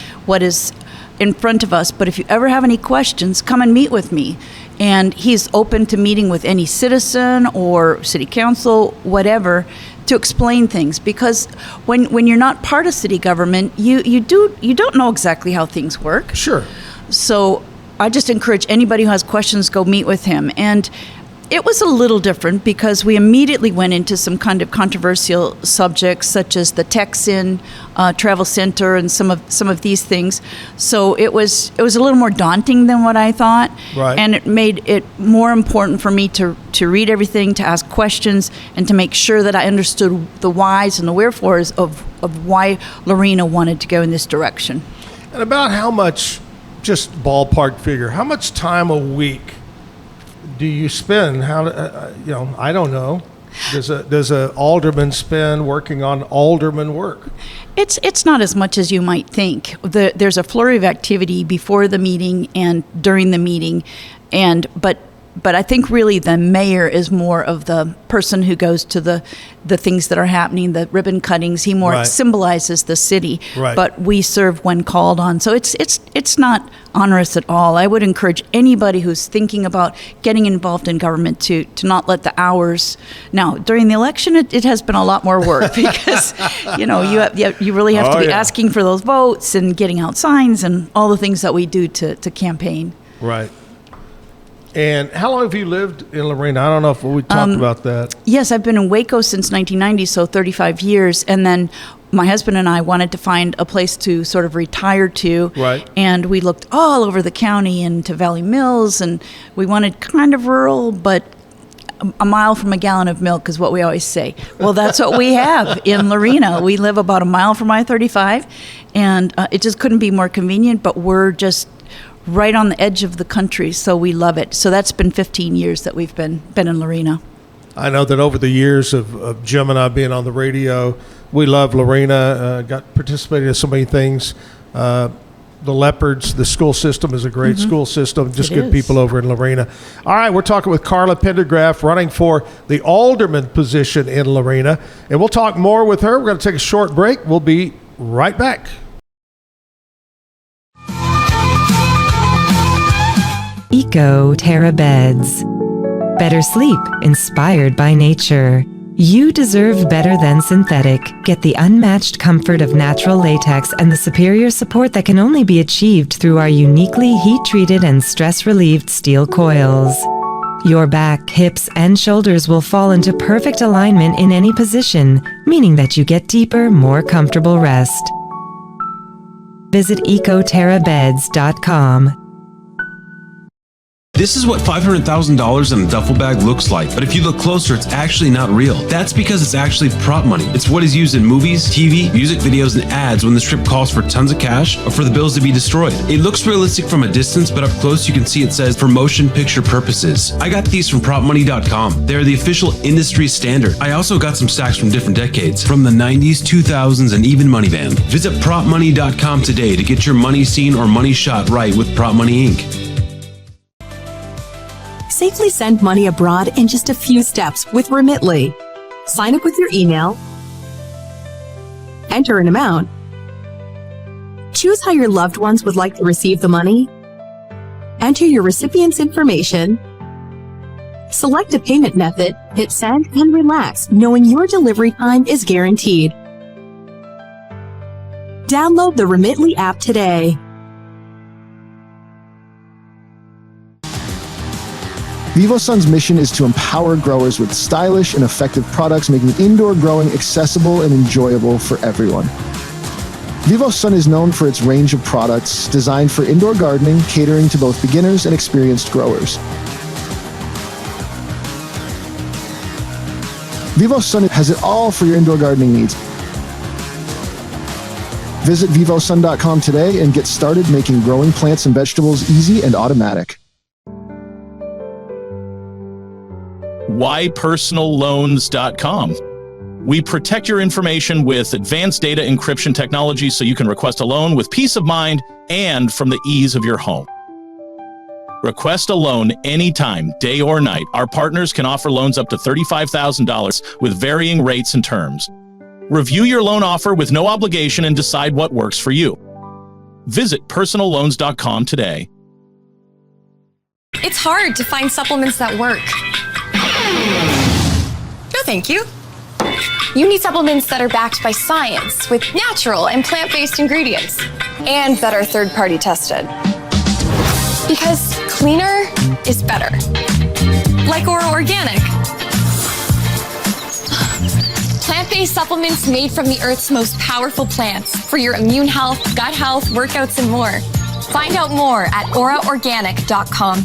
is in front of us. But if you ever have any questions, come and meet with me. And he's open to meeting with any citizen or city council, whatever, to explain things, because when you're not part of city government, you don't know exactly how things work. Sure. So I just encourage anybody who has questions, go meet with him. And it was a little different because we immediately went into some kind of controversial subjects, such as the Texan Travel Center and some of these things. So it was a little more daunting than what I thought, right. And it made it more important for me to read everything, to ask questions, and to make sure that I understood the whys and the wherefores of why Lorena wanted to go in this direction. And about how much, just ballpark figure, how much time a week do you spend? I don't know. does a alderman spend working on alderman work? It's not as much as you might think. There's a flurry of activity before the meeting and during the meeting, but I think really the mayor is more of the person who goes to the things that are happening, the ribbon cuttings. He more symbolizes the city, but we serve when called on. So it's not onerous at all. I would encourage anybody who's thinking about getting involved in government to not let the hours. Now, during the election, it has been a lot more work because, you really have to be asking for those votes and getting out signs and all the things that we do to campaign. Right. And how long have you lived in Lorena? I don't know if we talked about that. Yes, I've been in Waco since 1990, so 35 years. And then my husband and I wanted to find a place to sort of retire to. Right. And we looked all over the county and to Valley Mills, and we wanted kind of rural, but a mile from a gallon of milk is what we always say. Well, that's what we have in Lorena. We live about a mile from I-35, and it just couldn't be more convenient, but we're just right on the edge of the country, so we love it. So that's been 15 years that we've been in Lorena. I know that over the years of Jim and I being on the radio, we love Lorena, participated in so many things. The Leopards, the school system is a great school system, just good people over in Lorena. All right, we're talking with Carla Pendergraft, running for the alderman position in Lorena, and we'll talk more with her. We're going to take a short break. We'll be right back. Eco Terra Beds. Better sleep inspired by nature. You deserve better than synthetic. Get the unmatched comfort of natural latex and the superior support that can only be achieved through our uniquely heat-treated and stress-relieved steel coils. Your back, hips, and shoulders will fall into perfect alignment in any position, meaning that you get deeper, more comfortable rest. Visit ecoterrabeds.com. This is what $500,000 in a duffel bag looks like, but if you look closer, it's actually not real. That's because it's actually prop money. It's what is used in movies, TV, music videos, and ads when the strip calls for tons of cash or for the bills to be destroyed. It looks realistic from a distance, but up close you can see it says for motion picture purposes. I got these from propmoney.com. They're the official industry standard. I also got some stacks from different decades, from the 90s, 2000s, and even Money Band. Visit propmoney.com today to get your money seen or money shot right with Prop Money Inc. Safely send money abroad in just a few steps with Remitly. Sign up with your email, enter an amount, choose how your loved ones would like to receive the money, enter your recipient's information, select a payment method, hit send, and relax, knowing your delivery time is guaranteed. Download the Remitly app today. VivoSun's mission is to empower growers with stylish and effective products, making indoor growing accessible and enjoyable for everyone. VivoSun is known for its range of products designed for indoor gardening, catering to both beginners and experienced growers. VivoSun has it all for your indoor gardening needs. Visit vivosun.com today and get started making growing plants and vegetables easy and automatic. whypersonalloans.com. We protect your information with advanced data encryption technology so you can request a loan with peace of mind and from the ease of your home. Request a loan anytime, day or night. Our partners can offer loans up to $35,000 with varying rates and terms. Review your loan offer with no obligation and decide what works for you. Visit personalloans.com today. It's hard to find supplements that work. No, thank you. You need supplements that are backed by science with natural and plant-based ingredients and that are third-party tested. Because cleaner is better. Like Oro Organic. Plant-based supplements made from the Earth's most powerful plants for your immune health, gut health, workouts, and more. Find out more at auraorganic.com.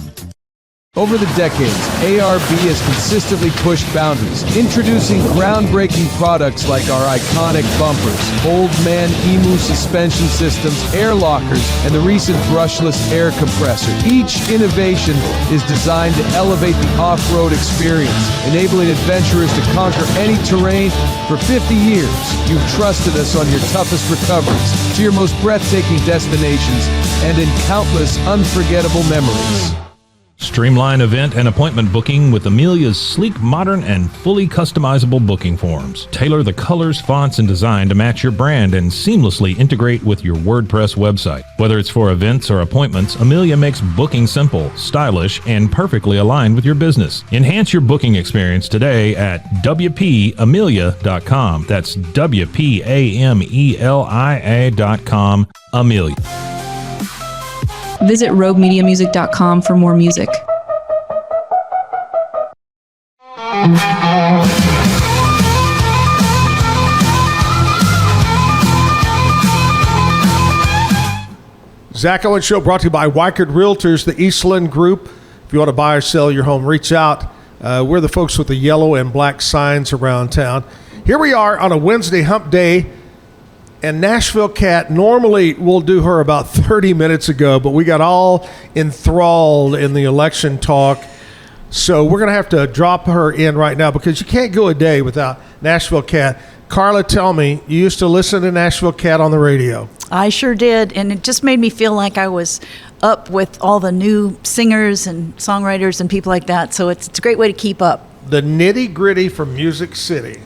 Over the decades, ARB has consistently pushed boundaries, introducing groundbreaking products like our iconic bumpers, Old Man Emu suspension systems, air lockers, and the recent brushless air compressor. Each innovation is designed to elevate the off-road experience, enabling adventurers to conquer any terrain. For 50 years, you've trusted us on your toughest recoveries, to your most breathtaking destinations, and in countless unforgettable memories. Streamline event and appointment booking with Amelia's sleek, modern, and fully customizable booking forms. Tailor the colors, fonts, and design to match your brand and seamlessly integrate with your WordPress website. Whether it's for events or appointments, Amelia makes booking simple, stylish, and perfectly aligned with your business. Enhance your booking experience today at WPAmelia.com. That's WPAMELIA.com. Amelia. Visit roguemediamusic.com for more music. Zack Owen Show brought to you by Waco Realtors, the Eastland Group. If you want to buy or sell your home, reach out. We're the folks with the yellow and black signs around town. Here we are on a Wednesday hump day. And Nashville Cat, normally we'll do her about 30 minutes ago, but we got all enthralled in the election talk. So we're going to have to drop her in right now because you can't go a day without Nashville Cat. Carla, tell me, you used to listen to Nashville Cat on the radio. I sure did, and it just made me feel like I was up with all the new singers and songwriters and people like that. So it's a great way to keep up. The nitty-gritty from Music City.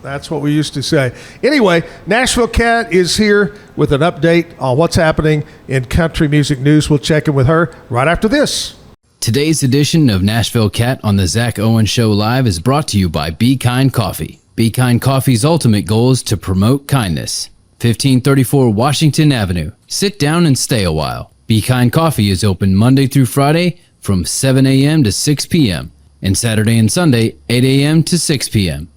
That's what we used to say. Anyway, Nashville Cat is here with an update on what's happening in country music news. We'll check in with her right after this. Today's edition of Nashville Cat on the Zack Owen Show Live is brought to you by Be Kind Coffee. Be Kind Coffee's ultimate goal is to promote kindness. 1534 Washington Avenue. Sit down and stay a while. Be Kind Coffee is open Monday through Friday from 7 a.m. to 6 p.m. and Saturday and Sunday 8 a.m. to 6 p.m.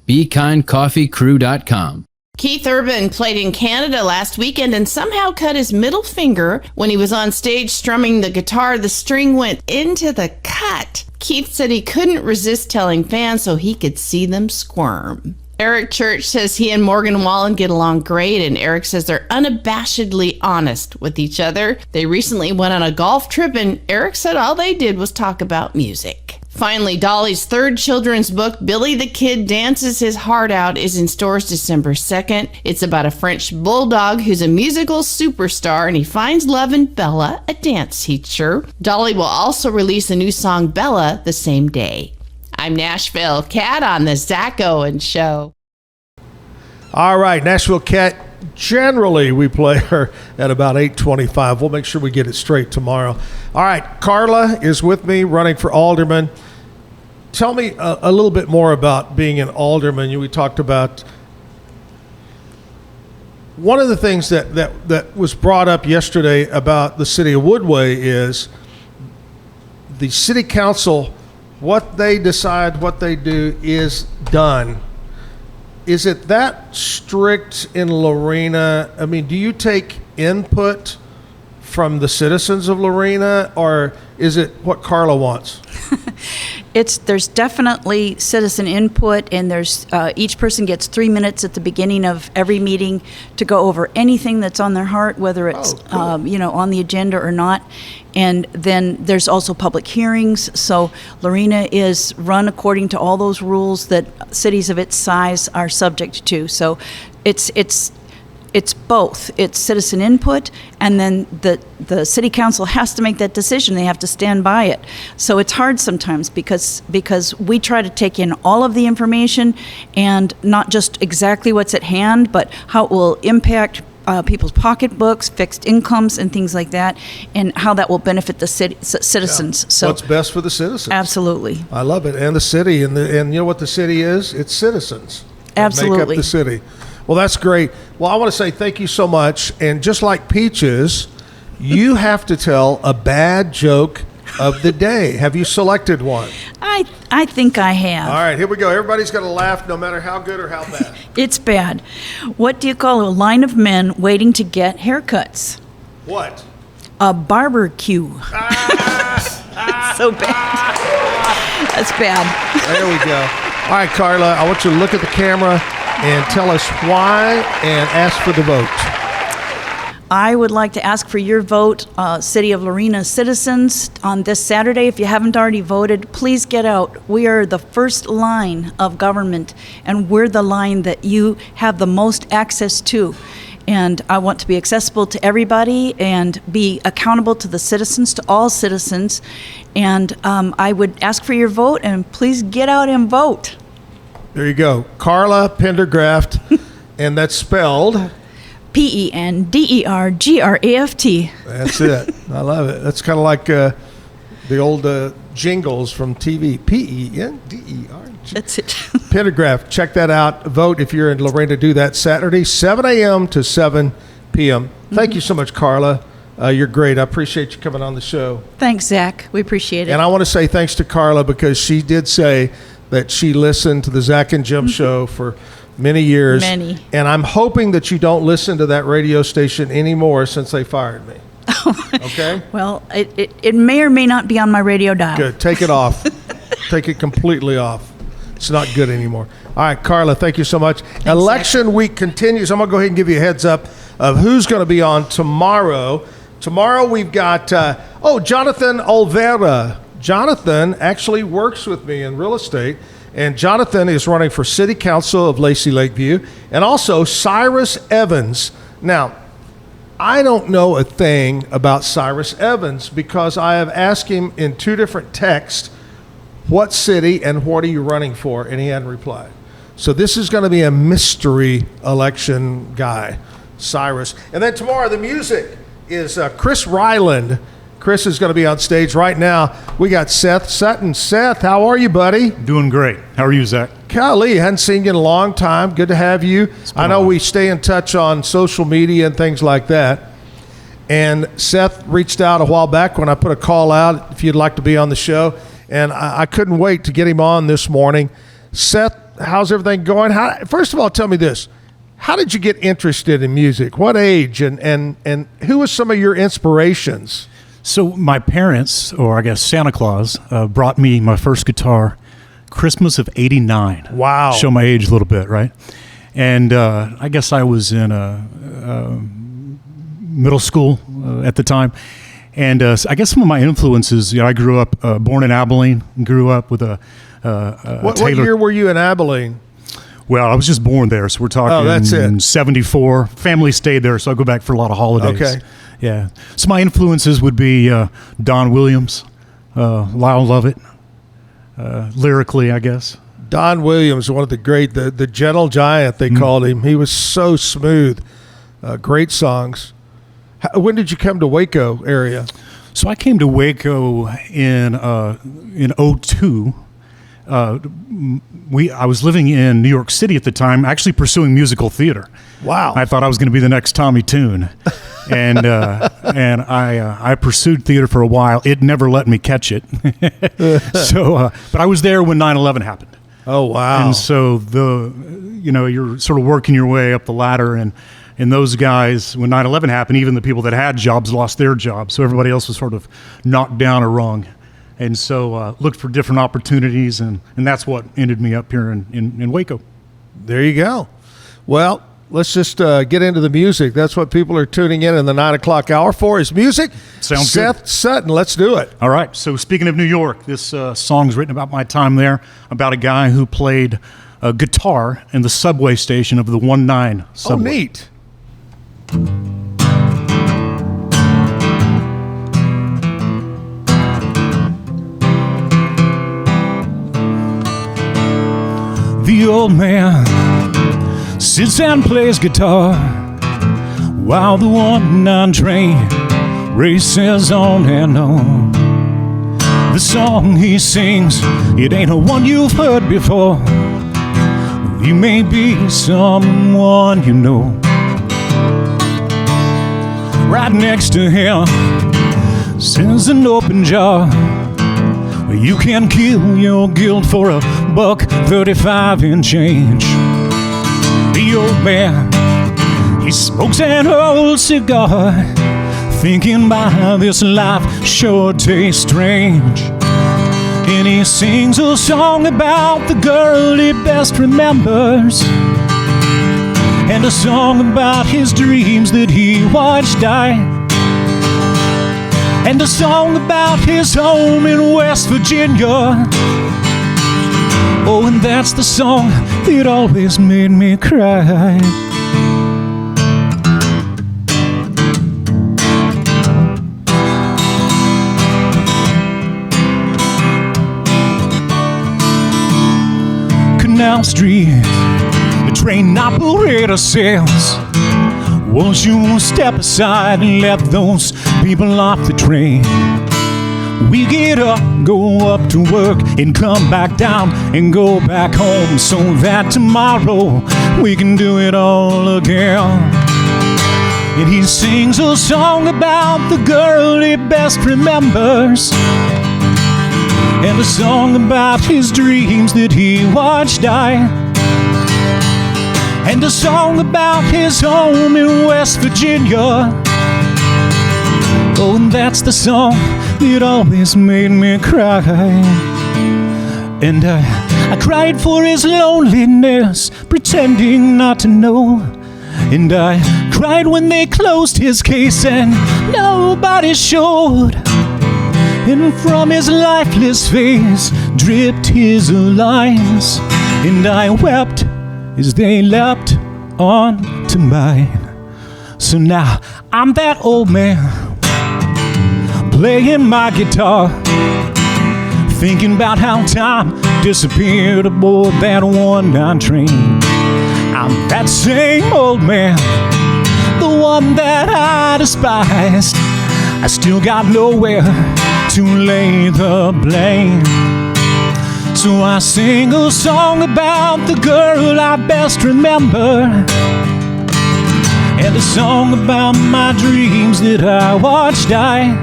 BeKindCoffeeCrew.com. Keith Urban played in Canada last weekend and somehow cut his middle finger when he was on stage strumming the guitar. The string went into the cut. Keith said he couldn't resist telling fans so he could see them squirm. Eric Church says he and Morgan Wallen get along great, and Eric says they're unabashedly honest with each other. They recently went on a golf trip, and Eric said all they did was talk about music. Finally, Dolly's third children's book, Billy the Kid Dances His Heart Out, is in stores December 2nd. It's about a French bulldog who's a musical superstar, and he finds love in Bella, a dance teacher. Dolly will also release a new song, Bella, the same day. I'm Nashville Cat on the Zack Owen Show. All right, Nashville Cat. Generally, we play her at about 8:25. We'll make sure we get it straight tomorrow. All right, Carla is with me, running for alderman. Tell me a little bit more about being an alderman. We talked about one of the things that was brought up yesterday about the city of Woodway is the city council, what they decide, what they do is done. Is it that strict in Lorena? I mean, do you take input from the citizens of Lorena, or is it what Carla wants? There's definitely citizen input, and there's each person gets 3 minutes at the beginning of every meeting to go over anything that's on their heart, whether it's on the agenda or not. And then there's also public hearings. So Lorena is run according to all those rules that cities of its size are subject to. So it's both. It's citizen input, and then the city council has to make that decision. They have to stand by it. So it's hard sometimes because we try to take in all of the information, and not just exactly what's at hand, but how it will impact people's pocketbooks, fixed incomes, and things like that, and how that will benefit the citizens. Yeah. So what's best for the citizens? Absolutely. I love it, and the city, and you know what the city is? It's citizens. Absolutely. Make up the city. Well, that's great. Well, I want to say thank you so much. And just like Peaches, you have to tell a bad joke of the day. Have you selected one? I think I have. All right, here we go. Everybody's going to laugh no matter how good or how bad. It's bad. What do you call a line of men waiting to get haircuts? What? A barbecue. So bad. That's bad. There we go. All right, Carla, I want you to look at the camera and tell us why and ask for the vote. I would like to ask for your vote, City of Lorena citizens, on this Saturday. If you haven't already voted, please get out. We are the first line of government, and we're the line that you have the most access to. And I want to be accessible to everybody and be accountable to the citizens, to all citizens. And I would ask for your vote, and please get out and vote. There you go. Carla Pendergraft, and that's spelled Pendergraft. That's it. I love it. That's kind of like the old jingles from TV. Penderg. That's it. Pendergraft. Check that out. Vote if you're in Lorena. Do that Saturday, 7 a.m. to 7 p.m. Thank you so much, Carla. You're great. I appreciate you coming on the show. Thanks, Zach. We appreciate it. And I want to say thanks to Carla because she did say that she listened to the Zach and Jim show for many years. Many. And I'm hoping that you don't listen to that radio station anymore since they fired me. Okay? Well, it may or may not be on my radio dial. Good. Take it off. Take it completely off. It's not good anymore. All right, Carla, thank you so much. Thanks, Election week continues. I'm going to go ahead and give you a heads up of who's going to be on tomorrow. Tomorrow we've got, Jonathan Olvera. Jonathan actually works with me in real estate. And Jonathan is running for City Council of Lacey Lakeview, and also Cyrus Evans. Now, I don't know a thing about Cyrus Evans because I have asked him in 2 different texts, what city and what are you running for? And he hadn't replied. So this is going to be a mystery election guy, Cyrus. And then tomorrow, the music is Chris Ryland. Chris is going to be on stage right now. We got Seth Sutton. Seth, how are you, buddy? Doing great. How are you, Zach? Golly, hadn't seen you in a long time. Good to have you. I know we stay in touch on social media and things like that. And Seth reached out a while back when I put a call out if you'd like to be on the show. And I couldn't wait to get him on this morning. Seth, how's everything going? First of all, tell me this. How did you get interested in music? What age? And who was some of your inspirations? So my parents, or I guess Santa Claus, brought me my first guitar Christmas of '89. Wow. Show my age a little bit, right? And I guess I was in middle school at the time. And I guess some of my influences, I grew up, born in Abilene, grew up with a What year were you in Abilene? Well, I was just born there, so we're talking 74. Family stayed there, so I go back for a lot of holidays. Okay. Yeah. So my influences would be Don Williams, Lyle Lovett, lyrically, I guess. Don Williams, one of the great, the gentle giant, they called him. He was so smooth. Great songs. When did you come to Waco area? So I came to Waco in 2002. I was living in New York City at the time, actually pursuing musical theater. Wow! I thought I was going to be the next Tommy Tune, and I pursued theater for a while. It never let me catch it. So, but I was there when 9/11 happened. Oh wow! And so you're sort of working your way up the ladder, and those guys, when 9/11 happened, even the people that had jobs lost their jobs. So everybody else was sort of knocked down or rung. And so looked for different opportunities, and that's what ended me up here in Waco. There you go. Well, let's just get into the music. That's what people are tuning in the 9 o'clock hour for is music. Sounds Seth good. Sutton, let's do it. All right. So speaking of New York, this song's written about my time there, about a guy who played guitar in the subway station of the 19 subway. Oh, neat. The old man sits and plays guitar while the 19 train races on and on. The song he sings, it ain't a one you've heard before. He may be someone you know. Right next to him sits an open jar. You can kill your guilt for $1.35 and change. The old man, he smokes an old cigar, thinking by this life sure tastes strange. And he sings a song about the girl he best remembers, and a song about his dreams that he watched die, and a song about his home in West Virginia. Oh, and that's the song that always made me cry. Canal Street, the train operator says, won't you step aside and let those people off the train? We get up, go up to work, and come back down and go back home, so that tomorrow we can do it all again. And he sings a song about the girl he best remembers, and a song about his dreams that he watched die, and a song about his home in West Virginia. Oh, and that's the song that always made me cry. And I cried for his loneliness, pretending not to know. And I cried when they closed his case and nobody showed. And from his lifeless face dripped his lines, and I wept as they leapt onto mine. So now I'm that old man playing my guitar, thinking about how time disappeared aboard that one-night train. I'm that same old man, the one that I despised. I still got nowhere to lay the blame. So I sing a song about the girl I best remember, and a song about my dreams that I watched die,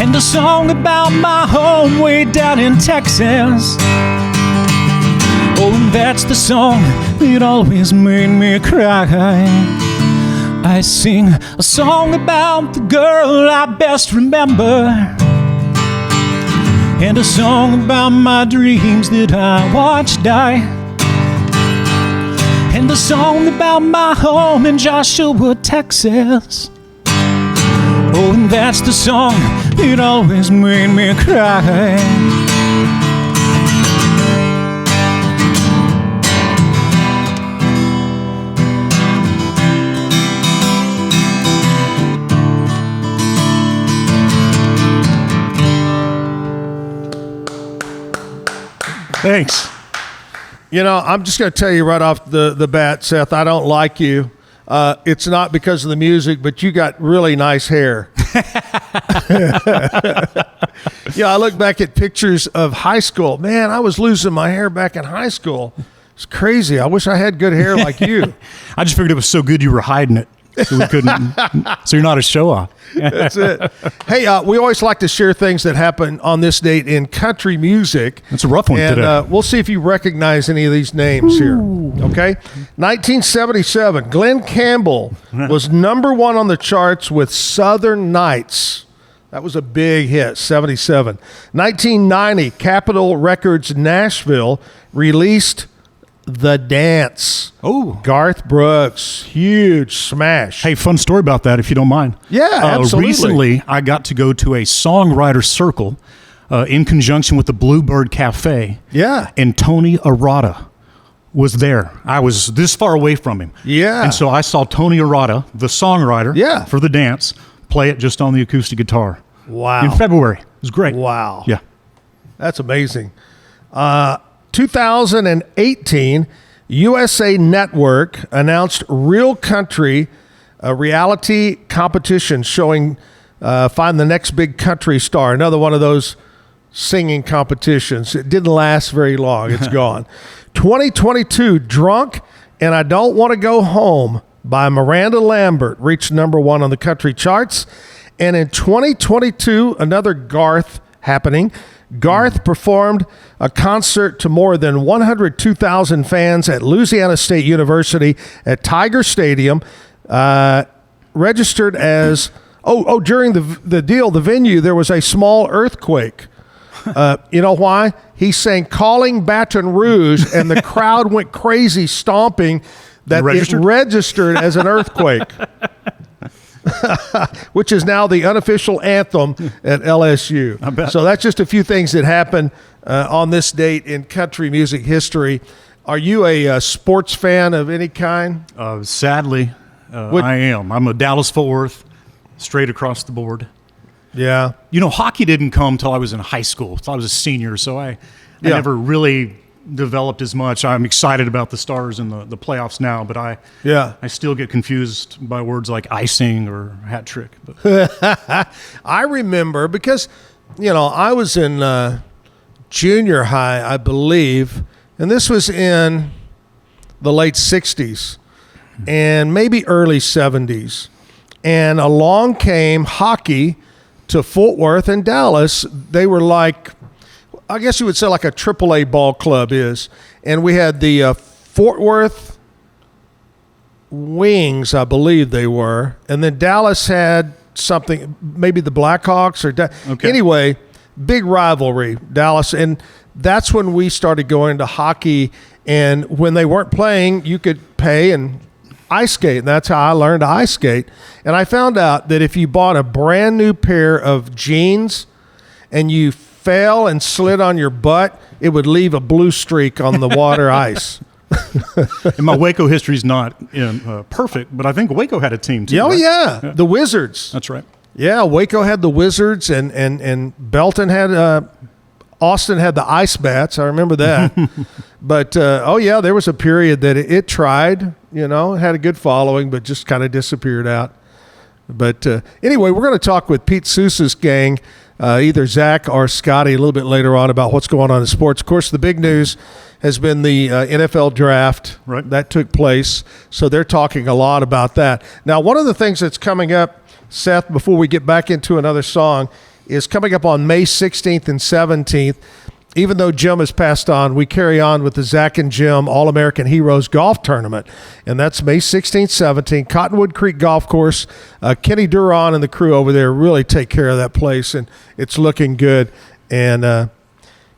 and a song about my home way down in Texas. Oh, and that's the song that always made me cry. I sing a song about the girl I best remember, and a song about my dreams that I watched die, and a song about my home in Joshua, Texas. Oh, and that's the song that always made me cry. Thanks. You know, I'm just going to tell you right off the bat, Seth, I don't like you. It's not because of the music, but you got really nice hair. Yeah, I look back at pictures of high school. Man, I was losing my hair back in high school. It's crazy. I wish I had good hair like you. I just figured it was so good you were hiding it, so we couldn't. So you're not a show-off. That's it. Hey, we always like to share things that happen on this date in country music. That's a rough one today. We'll see if you recognize any of these names here. Okay? 1977, Glenn Campbell was number one on the charts with Southern Nights. That was a big hit, 77. 1990, Capitol Records Nashville released The Dance. Oh, Garth Brooks, huge smash. Hey, fun story about that, if you don't mind. Yeah, absolutely. Recently, I got to go to a songwriter circle in conjunction with the Bluebird Cafe. Yeah. And Tony Arata was there. I was this far away from him. Yeah. And so I saw Tony Arata, the songwriter for The Dance, play it just on the acoustic guitar. Wow. In February. It was great. Wow. Yeah. That's amazing. 2018, USA Network announced Real Country, a reality competition showing find the next big country star. Another one of those singing competitions. It didn't last very long. It's gone. 2022, Drunk and I Don't Want to Go Home by Miranda Lambert reached number one on the country charts. And in 2022, another Garth happening. Garth performed a concert to more than 102,000 fans at Louisiana State University at Tiger Stadium, registered as, during the venue, there was a small earthquake. You know why? He sang Calling Baton Rouge, and the crowd went crazy stomping that it registered as an earthquake, which is now the unofficial anthem at LSU. I bet. So that's just a few things that happened on this date in country music history. Are you a sports fan of any kind? Sadly, I am. I'm a Dallas-Fort Worth, straight across the board. Yeah. You know, hockey didn't come till I was in high school. Till I was a senior, so I never really developed as much. I'm excited about the Stars and the playoffs now, but I still get confused by words like icing or hat trick. I remember because, you know, I was in junior high, I believe, and this was in the late 60s and maybe early 70s. And along came hockey to Fort Worth and Dallas. They were like, I guess you would say like a AAA ball club is. And we had the Fort Worth Wings, I believe they were. And then Dallas had something, maybe the Blackhawks or anyway, big rivalry, Dallas. And that's when we started going to hockey. And when they weren't playing, you could pay and ice skate, and that's how I learned to ice skate. And I found out that if you bought a brand new pair of jeans and you fell and slid on your butt, it would leave a blue streak on the water ice. And my Waco history is not perfect, but I think Waco had a team too. Oh, right? yeah, the Wizards. That's right. Yeah, Waco had the Wizards, and Belton had Austin had the Ice Bats. I remember that. But, there was a period that it tried, you know, had a good following, but just kind of disappeared out. But anyway, we're going to talk with Pete Sousa's gang, either Zach or Scotty, a little bit later on about what's going on in sports. Of course, the big news has been the NFL draft. Right. That took place, so they're talking a lot about that. Now, one of the things that's coming up, Seth, before we get back into another song, is coming up on May 16th and 17th. Even though Jim has passed on, we carry on with the Zach and Jim All-American Heroes Golf Tournament. And that's May 16th, 17th, Cottonwood Creek Golf Course. Kenny Duran and the crew over there really take care of that place, and it's looking good. And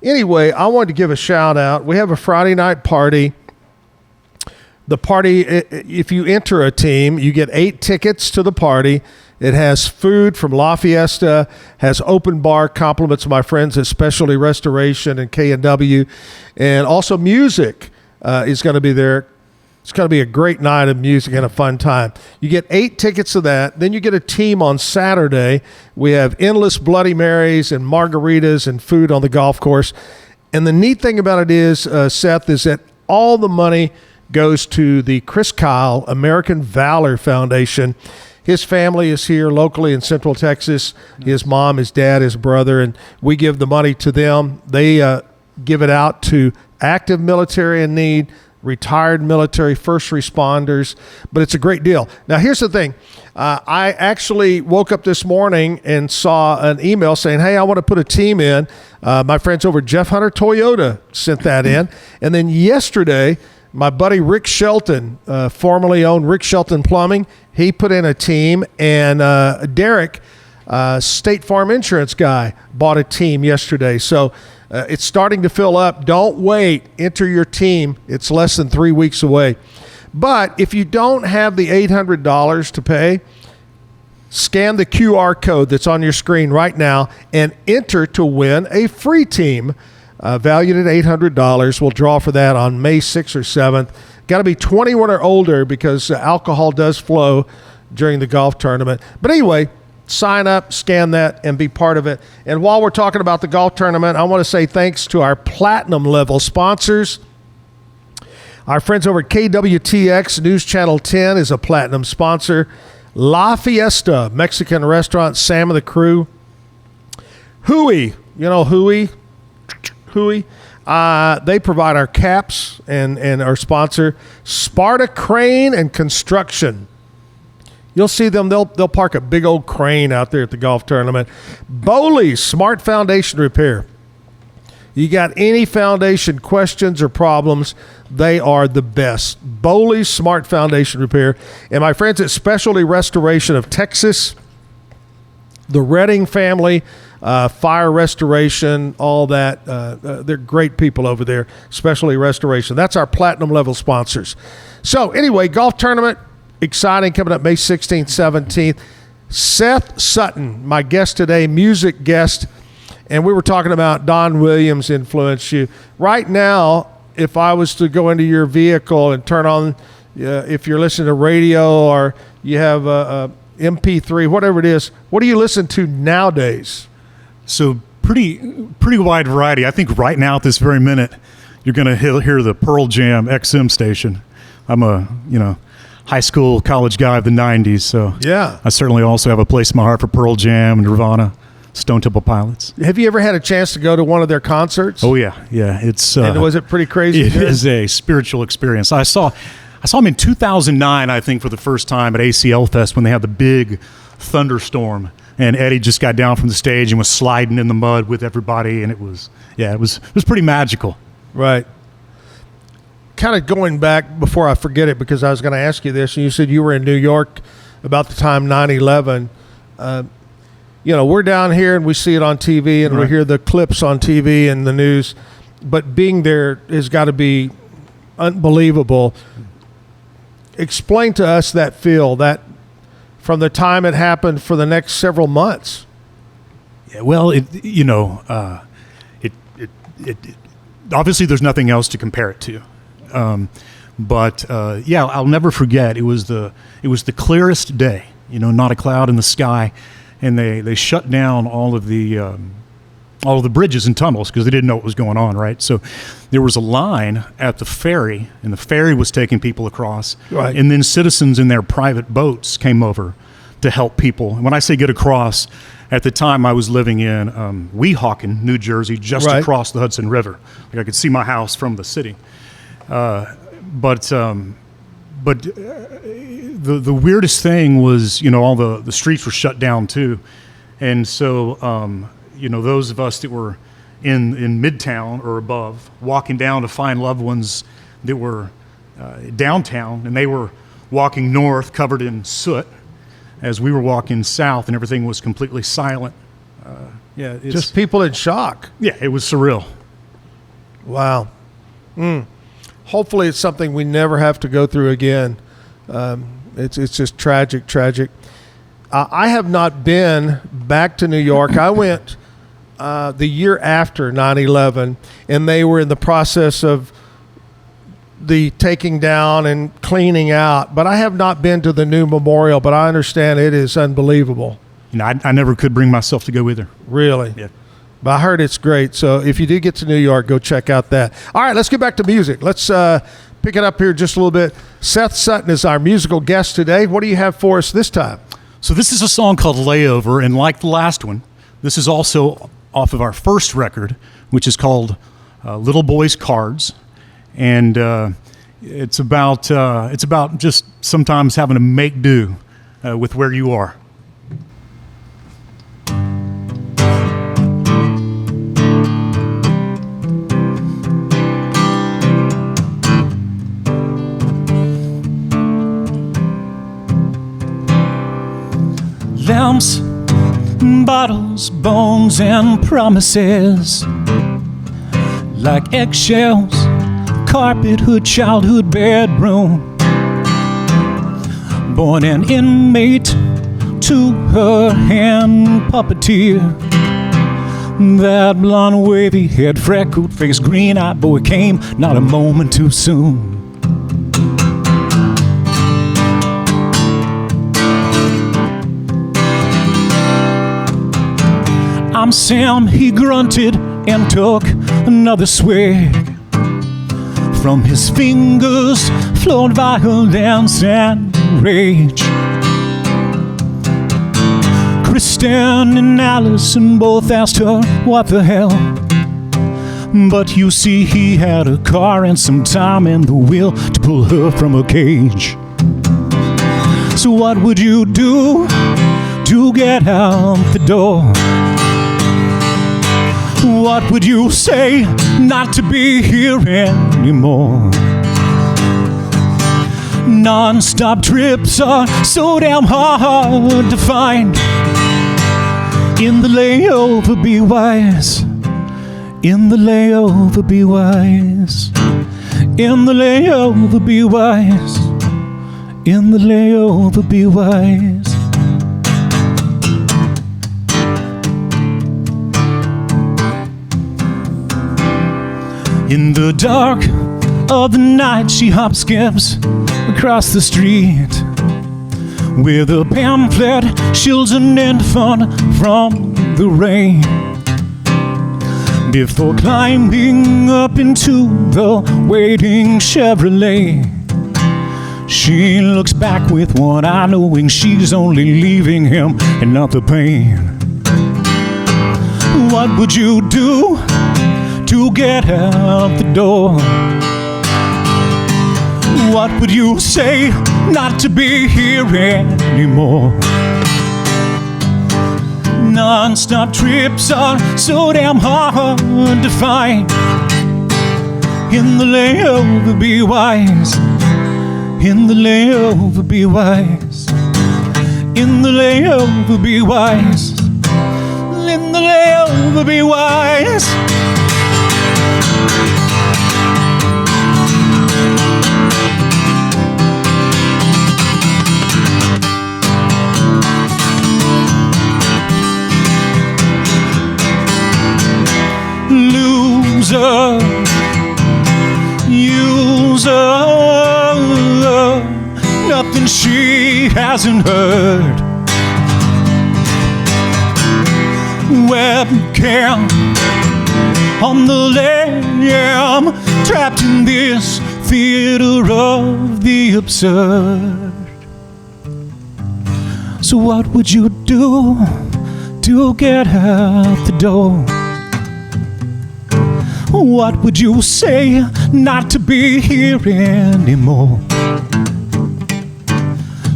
anyway, I wanted to give a shout-out. We have a Friday night party. The party, if you enter a team, you get 8 tickets to the party. It has food from La Fiesta, has open bar compliments of my friends at Specialty Restoration and K&W, and also music is going to be there. It's going to be a great night of music and a fun time. You get 8 tickets to that. Then you get a team on Saturday. We have endless Bloody Marys and margaritas and food on the golf course. And the neat thing about it is, Seth, is that all the money goes to the Chris Kyle American Valor Foundation. His family is here locally in Central Texas. His mom, his dad, his brother, and we give the money to them. They give it out to active military in need, retired military, first responders, but it's a great deal. Now, here's the thing. I actually woke up this morning and saw an email saying, hey, I want to put a team in. My friends over at Jeff Hunter Toyota sent that in. And then yesterday, my buddy Rick Shelton, formerly owned Rick Shelton Plumbing, he put in a team, and Derek, State Farm Insurance guy, bought a team yesterday. So it's starting to fill up. Don't wait. Enter your team. It's less than 3 weeks away. But if you don't have the $800 to pay, scan the QR code that's on your screen right now and enter to win a free team valued at $800. We'll draw for that on May 6th or 7th. Got to be 21 or older because alcohol does flow during the golf tournament. But anyway, sign up, scan that, and be part of it. And while we're talking about the golf tournament, I want to say thanks to our platinum level sponsors. Our friends over at KWTX News Channel 10 is a platinum sponsor. La Fiesta Mexican restaurant, Sam and the crew. Huey, you know Huey? They provide our caps and our sponsor, Sparta Crane and Construction. You'll see them. They'll park a big old crane out there at the golf tournament. Bowley's Smart Foundation Repair. You got any foundation questions or problems, they are the best. Bowley's Smart Foundation Repair. And my friends at Specialty Restoration of Texas, the Redding family fire restoration, all that. They're great people over there, especially restoration. That's our platinum level sponsors. So anyway, golf tournament, exciting, coming up May 16th, 17th. Seth Sutton, my guest today, music guest, and we were talking about Don Williams influenced you. Right now, if I was to go into your vehicle and turn on, if you're listening to radio or you have a MP3, whatever it is, what do you listen to nowadays? So pretty wide variety. I think right now at this very minute, you're going to hear the Pearl Jam XM station. I'm a high school, college guy of the 90s, so yeah, I certainly also have a place in my heart for Pearl Jam, Nirvana, Stone Temple Pilots. Have you ever had a chance to go to one of their concerts? Oh yeah. It's and was it pretty crazy? It is a spiritual experience. I saw him in 2009, I think, for the first time at ACL Fest when they had the big thunderstorm, and Eddie just got down from the stage and was sliding in the mud with everybody, and it was pretty magical. Right. Kind of going back before I forget it, because I was going to ask you this, and you said you were in New York about the time 9/11. We're down here and we see it on TV and we hear the clips on TV and the news, but being there has got to be unbelievable. Explain to us that feel, that from the time it happened for the next several months. Yeah, well, it obviously there's nothing else to compare it to. But I'll never forget. It was the clearest day. Not a cloud in the sky, and they shut down all of the bridges and tunnels because they didn't know what was going on. Right, so there was a line at the ferry, and the ferry was taking people across. Right, and then citizens in their private boats came over to help people. And when I say get across, at the time I was living in Weehawken, New Jersey, just across the Hudson River. Like I could see my house from the city. But the weirdest thing was, all the streets were shut down too. And so, those of us that were in Midtown or above, walking down to find loved ones that were downtown, and they were walking north covered in soot as we were walking south, and everything was completely silent. It's just people in shock. Yeah, it was surreal. Wow. Hopefully it's something we never have to go through again. It's just tragic. I have not been back to New York. I went the year after 9/11, and they were in the process of the taking down and cleaning out. But I have not been to the new memorial, but I understand it is unbelievable. I never could bring myself to go either. Really? Yeah. But I heard it's great. So if you do get to New York, go check out that. All right, let's get back to music. Let's pick it up here just a little bit. Seth Sutton is our musical guest today. What do you have for us this time? So this is a song called Layover, and like the last one, this is also off of our first record, which is called Little Boys Cards. And it's about just sometimes having to make do with where you are. Lamps, bottles, bones, and promises, like eggshells, carpet, hood, childhood, bedroom. Born an inmate to her hand puppeteer. That blonde, wavy head, freckled face, green-eyed boy came not a moment too soon. I'm Sam, he grunted and took another swig. From his fingers flowed violence and rage. Kristen and Allison both asked her what the hell. But you see, he had a car and some time and the will to pull her from a cage. So what would you do to get out the door? What would you say not to be here anymore? Non-stop trips are so damn hard to find. In the layover, be wise. In the layover, be wise. In the layover, be wise. In the layover, be wise. In the dark of the night, she hop skips across the street with a pamphlet, shields an infant from the rain. Before climbing up into the waiting Chevrolet, she looks back with one eye, knowing she's only leaving him and not the pain. What would you do to get out the door? What would you say not to be here anymore? Non-stop trips are so damn hard to find. In the layover, be wise. In the layover, be wise. In the layover, be wise. In the layover, be wise. Loser, user, nothing she hasn't heard. Webcam on the lamb, trapped in this theater of the absurd. So what would you do to get out the door? What would you say not to be here anymore?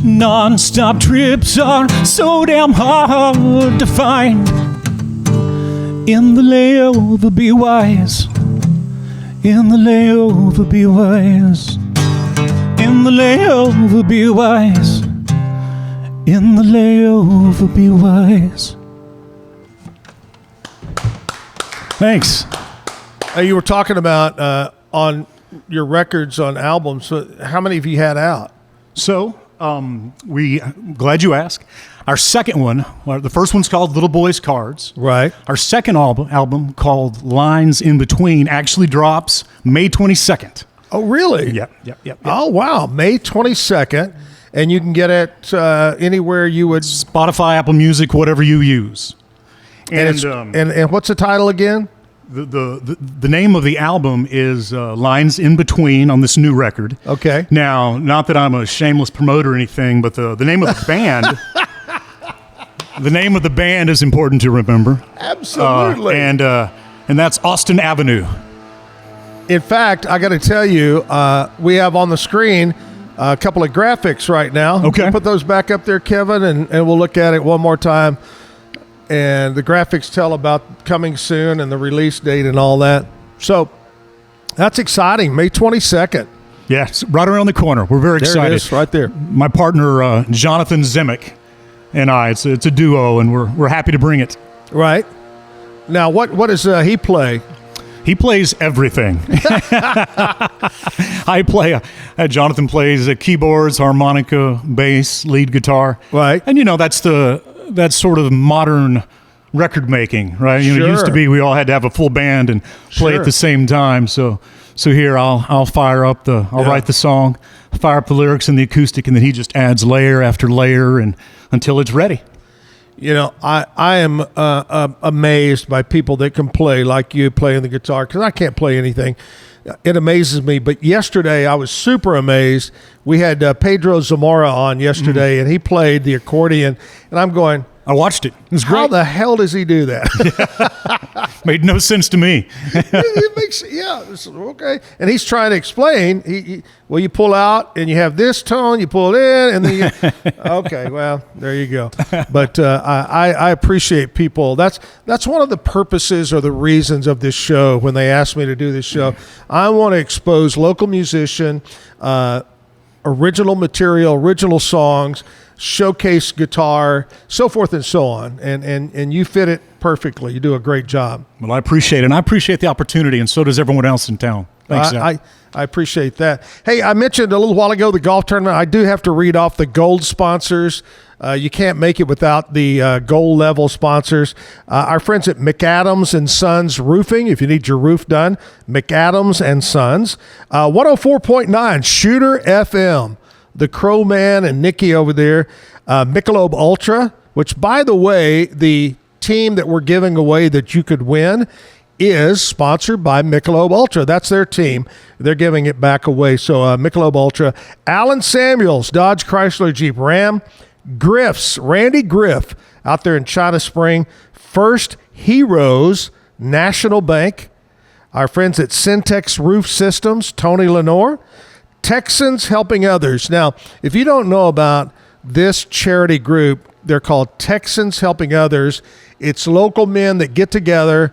Non-stop trips are so damn hard to find. In the layover, be wise. In the layover, be wise. In the layover, be wise. In the layover, be wise. Thanks. You were talking about on your records, on albums. So how many have you had out? So, glad you asked. Our second one, well, the first one's called Little Boy's Cards. Right. Our second album called Lines in Between actually drops May 22nd. Oh, really? Yep. Oh, wow. May 22nd. And you can get it anywhere you would. Spotify, Apple Music, whatever you use. And what's the title again? The name of the album is Lines in Between on this new record. Okay. Now, not that I'm a shameless promoter or anything, but the name of the band, the name of the band is important to remember. Absolutely. And that's Austin Avenue. In fact, I got to tell you, we have on the screen a couple of graphics right now. Okay. Put those back up there, Kevin, and we'll look at it one more time. And the graphics tell about coming soon and the release date and all that. So that's exciting. May 22nd. Yeah, it's right around the corner. We're very excited. There it is, right there. My partner, Jonathan Zimick, and I, it's a duo, and we're happy to bring it. Right. Now, what does he play? He plays everything. Jonathan plays keyboards, harmonica, bass, lead guitar. Right. And, that's sort of modern record making, right? It used to be we all had to have a full band and play at the same time. So here I'll fire up I'll write the song, fire up the lyrics and the acoustic, and then he just adds layer after layer and until it's ready. I am amazed by people that can play like you playing the guitar, because I can't play anything. It amazes me. But yesterday I was super amazed. We had Pedro Zamora on yesterday, and he played the accordion, and I'm going, I watched it. It was great. How the hell does he do that? Made no sense to me. It makes, okay. And he's trying to explain. You pull out and you have this tone, you pull it in, and then okay, well, there you go. But I appreciate people. That's one of the purposes or the reasons of this show. When they asked me to do this show, I want to expose local musician, original material, original songs, showcase guitar, so forth and so on. And you fit it perfectly. You do a great job. Well, I appreciate it. And I appreciate the opportunity, and so does everyone else in town. Thanks, Zach. I appreciate that. Hey, I mentioned a little while ago the golf tournament. I do have to read off the gold sponsors. You can't make it without the gold level sponsors. Our friends at McAdams and Sons Roofing, if you need your roof done, McAdams and Sons. 104.9 Shooter FM, the Crow Man and Nikki over there. Michelob Ultra, which, by the way, the team that we're giving away that you could win is sponsored by Michelob Ultra. That's their team. They're giving it back away. So Michelob Ultra. Alan Samuels, Dodge Chrysler Jeep Ram. Griff's, Randy Griff out there in China Spring. First Heroes National Bank. Our friends at Syntex Roof Systems, Tony Lenore. Texans Helping Others. Now, if you don't know about this charity group, they're called Texans Helping Others. It's local men that get together,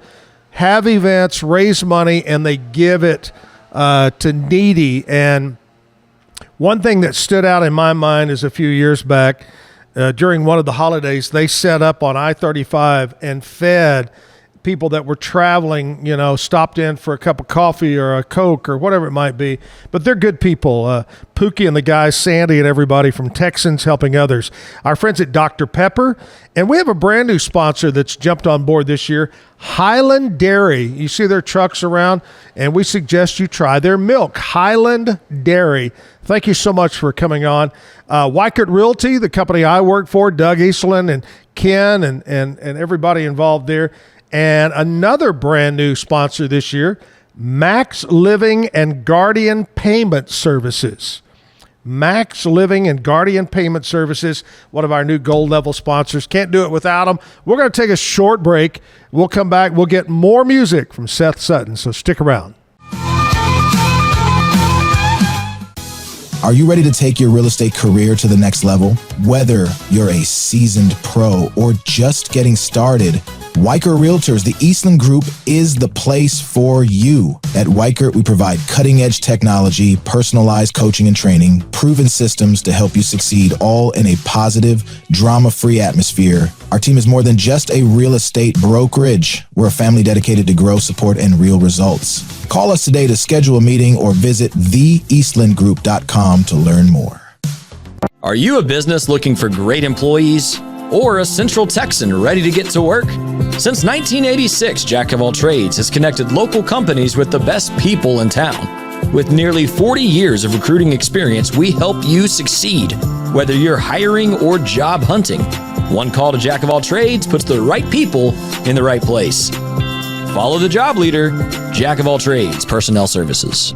have events, raise money, and they give it to needy. And one thing that stood out in my mind is a few years back, during one of the holidays, they set up on I-35 and fed people that were traveling, stopped in for a cup of coffee or a Coke or whatever it might be. But they're good people. Pookie and the guys, Sandy and everybody from Texans Helping Others. Our friends at Dr. Pepper. And we have a brand new sponsor that's jumped on board this year, Highland Dairy. You see their trucks around, and we suggest you try their milk, Highland Dairy. Thank you so much for coming on. Waco Realty, the company I work for, Doug Eastland and Ken and everybody involved there. And another brand new sponsor this year, Max Living and Guardian Payment Services. Max Living and Guardian Payment Services, one of our new gold level sponsors. Can't do it without them. We're going to take a short break. We'll come back. We'll get more music from Seth Sutton, so stick around. Are you ready to take your real estate career to the next level? Whether you're a seasoned pro or just getting started, Weichert Realtors, the Eastland Group, is the place for you. At Weichert, we provide cutting-edge technology, personalized coaching and training, proven systems to help you succeed, all in a positive, drama-free atmosphere. Our team is more than just a real estate brokerage. We're a family dedicated to growth, support, and real results. Call us today to schedule a meeting or visit theeastlandgroup.com to learn more. Are you a business looking for great employees or a Central Texan ready to get to work? Since 1986, Jack of All Trades has connected local companies with the best people in town. With nearly 40 years of recruiting experience, we help you succeed, whether you're hiring or job hunting. One call to Jack of All Trades puts the right people in the right place. Follow the job leader, Jack of All Trades Personnel Services.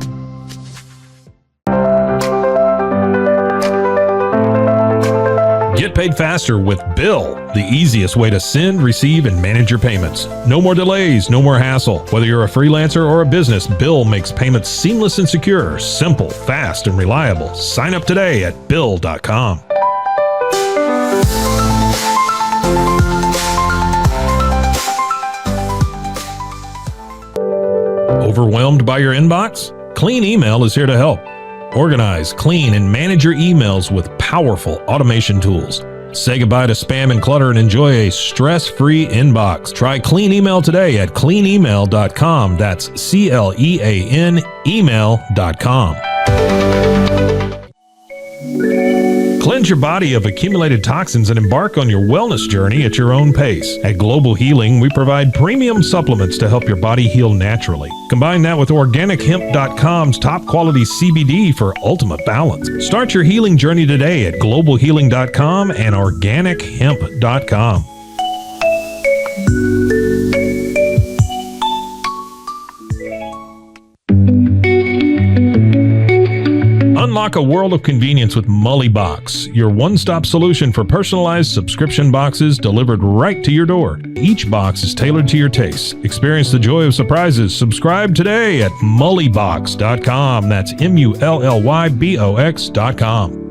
Get paid faster with Bill, the easiest way to send, receive, and manage your payments. No more delays, no more hassle. Whether you're a freelancer or a business, Bill makes payments seamless and secure, simple, fast, and reliable. Sign up today at Bill.com. Overwhelmed by your inbox? Clean Email is here to help. Organize, clean, and manage your emails with powerful automation tools. Say goodbye to spam and clutter and enjoy a stress-free inbox. Try Clean Email today at cleanemail.com. That's CLEAN email.com. Cleanse your body of accumulated toxins and embark on your wellness journey at your own pace. At Global Healing, we provide premium supplements to help your body heal naturally. Combine that with OrganicHemp.com's top quality CBD for ultimate balance. Start your healing journey today at GlobalHealing.com and OrganicHemp.com. Unlock a world of convenience with Mully Box, your one-stop solution for personalized subscription boxes delivered right to your door. Each box is tailored to your taste. Experience the joy of surprises. Subscribe today at mullybox.com. That's MULLYBOX.com.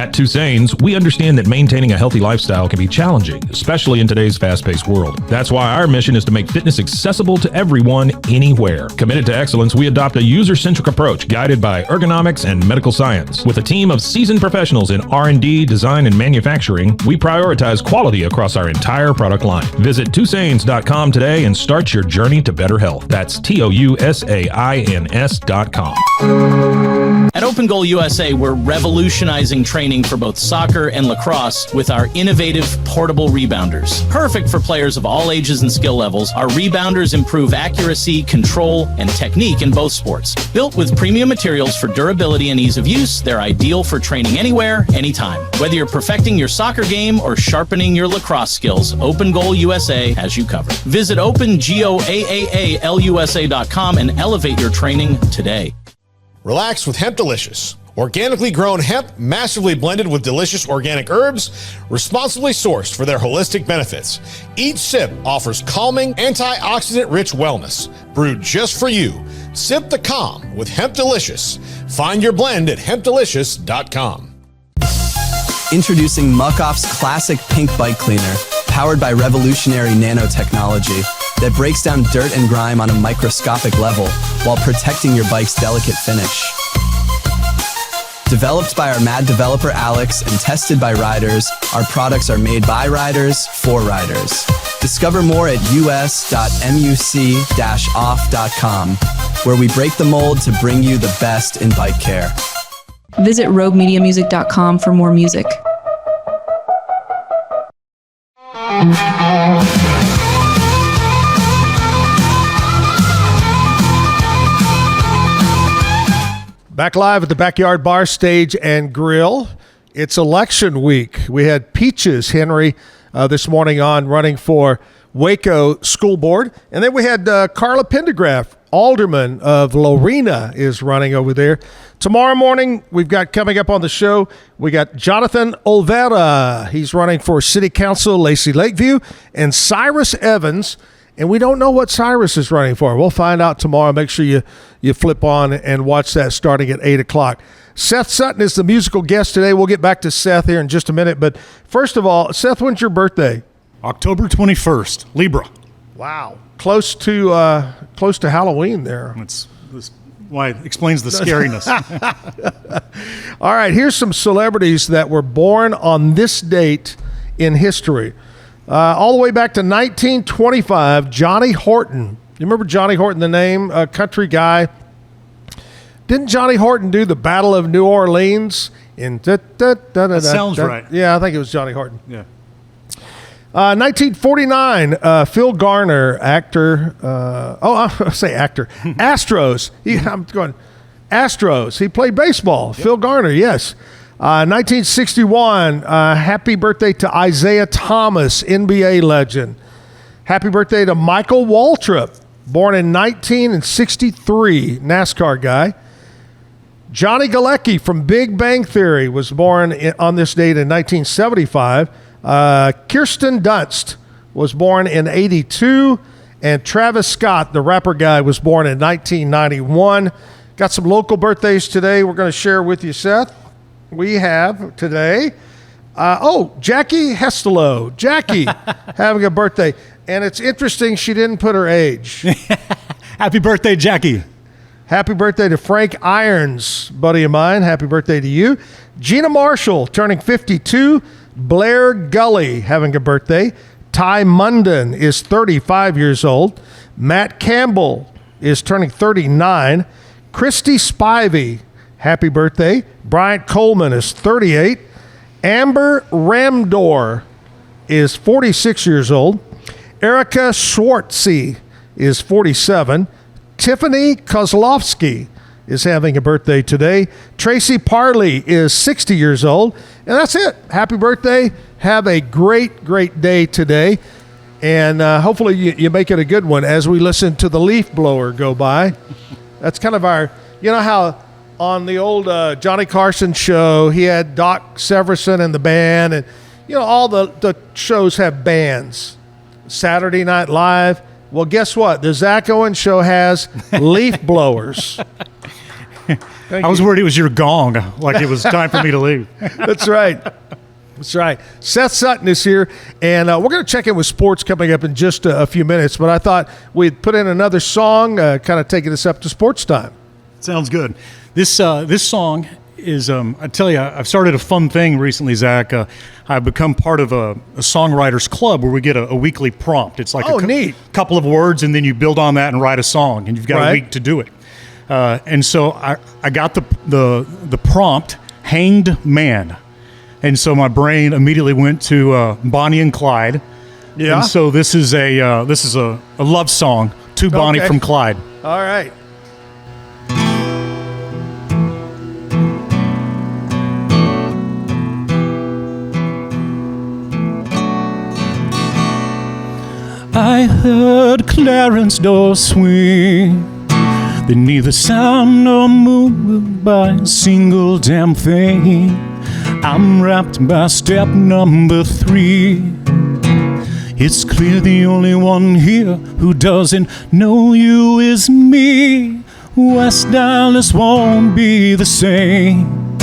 At Tusane's, we understand that maintaining a healthy lifestyle can be challenging, especially in today's fast-paced world. That's why our mission is to make fitness accessible to everyone, anywhere. Committed to excellence, we adopt a user-centric approach guided by ergonomics and medical science. With a team of seasoned professionals in R&D, design, and manufacturing, we prioritize quality across our entire product line. Visit Tusains.com today and start your journey to better health. That's TOUSAINS.com. At Open Goal USA, we're revolutionizing training for both soccer and lacrosse with our innovative portable rebounders. Perfect for players of all ages and skill levels, our rebounders improve accuracy, control, and technique in both sports. Built with premium materials for durability and ease of use, they're ideal for training anywhere, anytime. Whether you're perfecting your soccer game or sharpening your lacrosse skills, Open Goal USA has you covered. Visit OpenGoAAALUSA.com and elevate your training today. Relax with Hemp Delicious. Organically grown hemp, massively blended with delicious organic herbs, responsibly sourced for their holistic benefits. Each sip offers calming, antioxidant-rich wellness, brewed just for you. Sip the calm with Hemp Delicious. Find your blend at hempdelicious.com. Introducing Muck-Off's classic pink bike cleaner, powered by revolutionary nanotechnology that breaks down dirt and grime on a microscopic level while protecting your bike's delicate finish. Developed by our mad developer Alex and tested by riders, our products are made by riders for riders. Discover more at us.muc-off.com, where we break the mold to bring you the best in bike care. Visit roguemediamusic.com for more music. Back live at the Backyard Bar, Stage, and Grill. It's election week. We had Peaches Henry this morning on running for Waco School Board. And then we had Carla Pendergraft, Alderman of Lorena, is running over there. Tomorrow morning, we've got coming up on the show, we got Jonathan Olvera. He's running for City Council, Lacey Lakeview, and Cyrus Evans. And we don't know what Cyrus is running for. We'll find out tomorrow. Make sure you flip on and watch that starting at 8 o'clock. Seth Sutton is the musical guest today. We'll get back to Seth here in just a minute. But first of all, Seth, when's your birthday? October 21st, Libra. Wow. Close to Halloween there. That's why it explains the scariness. All right, here's some celebrities that were born on this date in history. All the way back to 1925, Johnny Horton. You remember Johnny Horton, the name? A country guy. Didn't Johnny Horton do the Battle of New Orleans? That sounds right. Yeah, I think it was Johnny Horton. Yeah. 1949, Phil Garner, actor. I say actor. Astros. I'm going Astros. He played baseball. Yep. Phil Garner, yes. 1961, happy birthday to Isaiah Thomas, NBA legend. Happy birthday to Michael Waltrip, born in 1963, NASCAR guy. Johnny Galecki from Big Bang Theory was born on this date in 1975. Kirsten Dunst was born in 82. And Travis Scott, the rapper guy, was born in 1991. Got some local birthdays today we're going to share with you, Seth. We have today, Jackie Hestelow. Jackie having a birthday. And it's interesting she didn't put her age. Happy birthday, Jackie. Happy birthday to Frank Irons, buddy of mine. Happy birthday to you. Gina Marshall turning 52. Blair Gully having a birthday. Ty Munden is 35 years old. Matt Campbell is turning 39. Christy Spivey, happy birthday. Bryant Coleman is 38. Amber Ramdor is 46 years old. Erica Schwartzy is 47. Tiffany Kozlowski is having a birthday today. Tracy Parley is 60 years old. And that's it. Happy birthday. Have a great, great day today. And hopefully you make it a good one as we listen to the leaf blower go by. That's kind of our, you know how on the old Johnny Carson show, he had Doc Severson and the band. And, you know, all the shows have bands. Saturday Night Live. Well, guess what? The Zack Owen show has leaf blowers. I was worried it was your gong, like it was time for me to leave. That's right. That's right. Seth Sutton is here, and we're going to check in with sports coming up in just a few minutes, but I thought we'd put in another song, kind of taking us up to sports time. Sounds good. This song is, I tell you, I've started a fun thing recently, Zach. I've become part of a songwriters club where we get a weekly prompt. It's like neat. Couple of words, and then you build on that and write a song, and you've got a week to do it. And so I got the prompt, Hanged Man. And so my brain immediately went to Bonnie and Clyde. Yeah. And so this is a love song to Bonnie from Clyde. All right. I heard Clarence door swing. They neither sound nor moved by a single damn thing. I'm wrapped by step number 3. It's clear the only one here who doesn't know you is me. West Dallas won't be the same.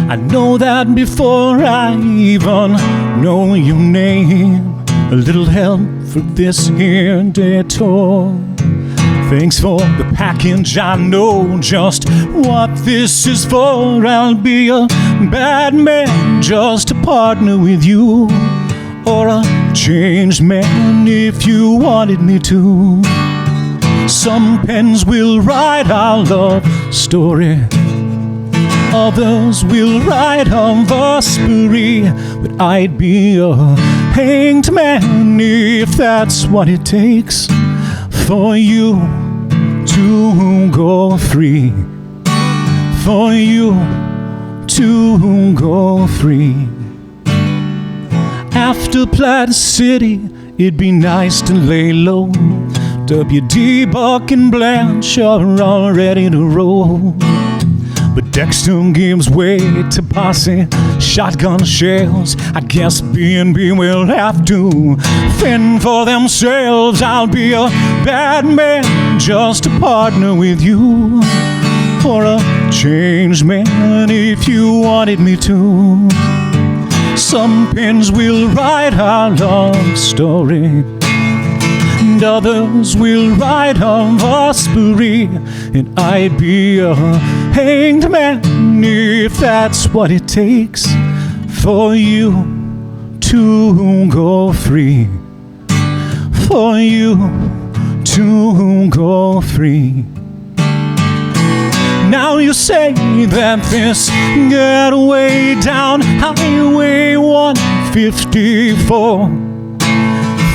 I know that before I even know your name. A little help for this here detour. Thanks for the package, I know just what this is for. I'll be a bad man just to partner with you, or a changed man if you wanted me to. Some pens will write our love story, others will write on the spree, but I'd be a hanged man if that's what it takes for you to go free, for you to go free. After Platte City, it'd be nice to lay low. W.D. Buck and Blanche are all ready to roll, but Dexter gives way to posse shotgun shells. I guess B&B will have to fend for themselves. I'll be a bad man just to partner with you, or a changed man if you wanted me to. Some pens will write our love story, and others will ride on the spree, and I'd be a hanged man if that's what it takes for you to go free, for you to go free. Now you say that this getaway down Highway 154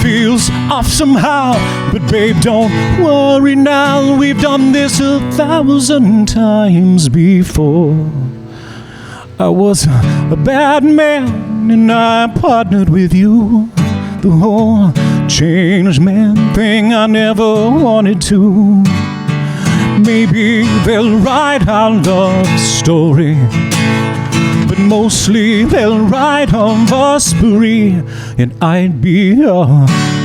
feels off somehow, but babe, don't worry now. We've done this 1,000 times before. I was a bad man and I partnered with you. The whole changed man thing I never wanted to. Maybe they'll write our love story, but mostly they'll ride on the spree, and I'd be a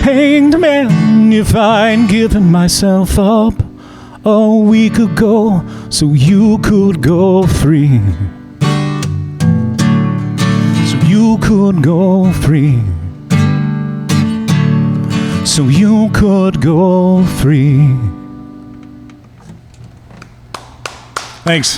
hanged man if I'd given myself up a week ago so you could go free, so you could go free, so you could go free. Thanks.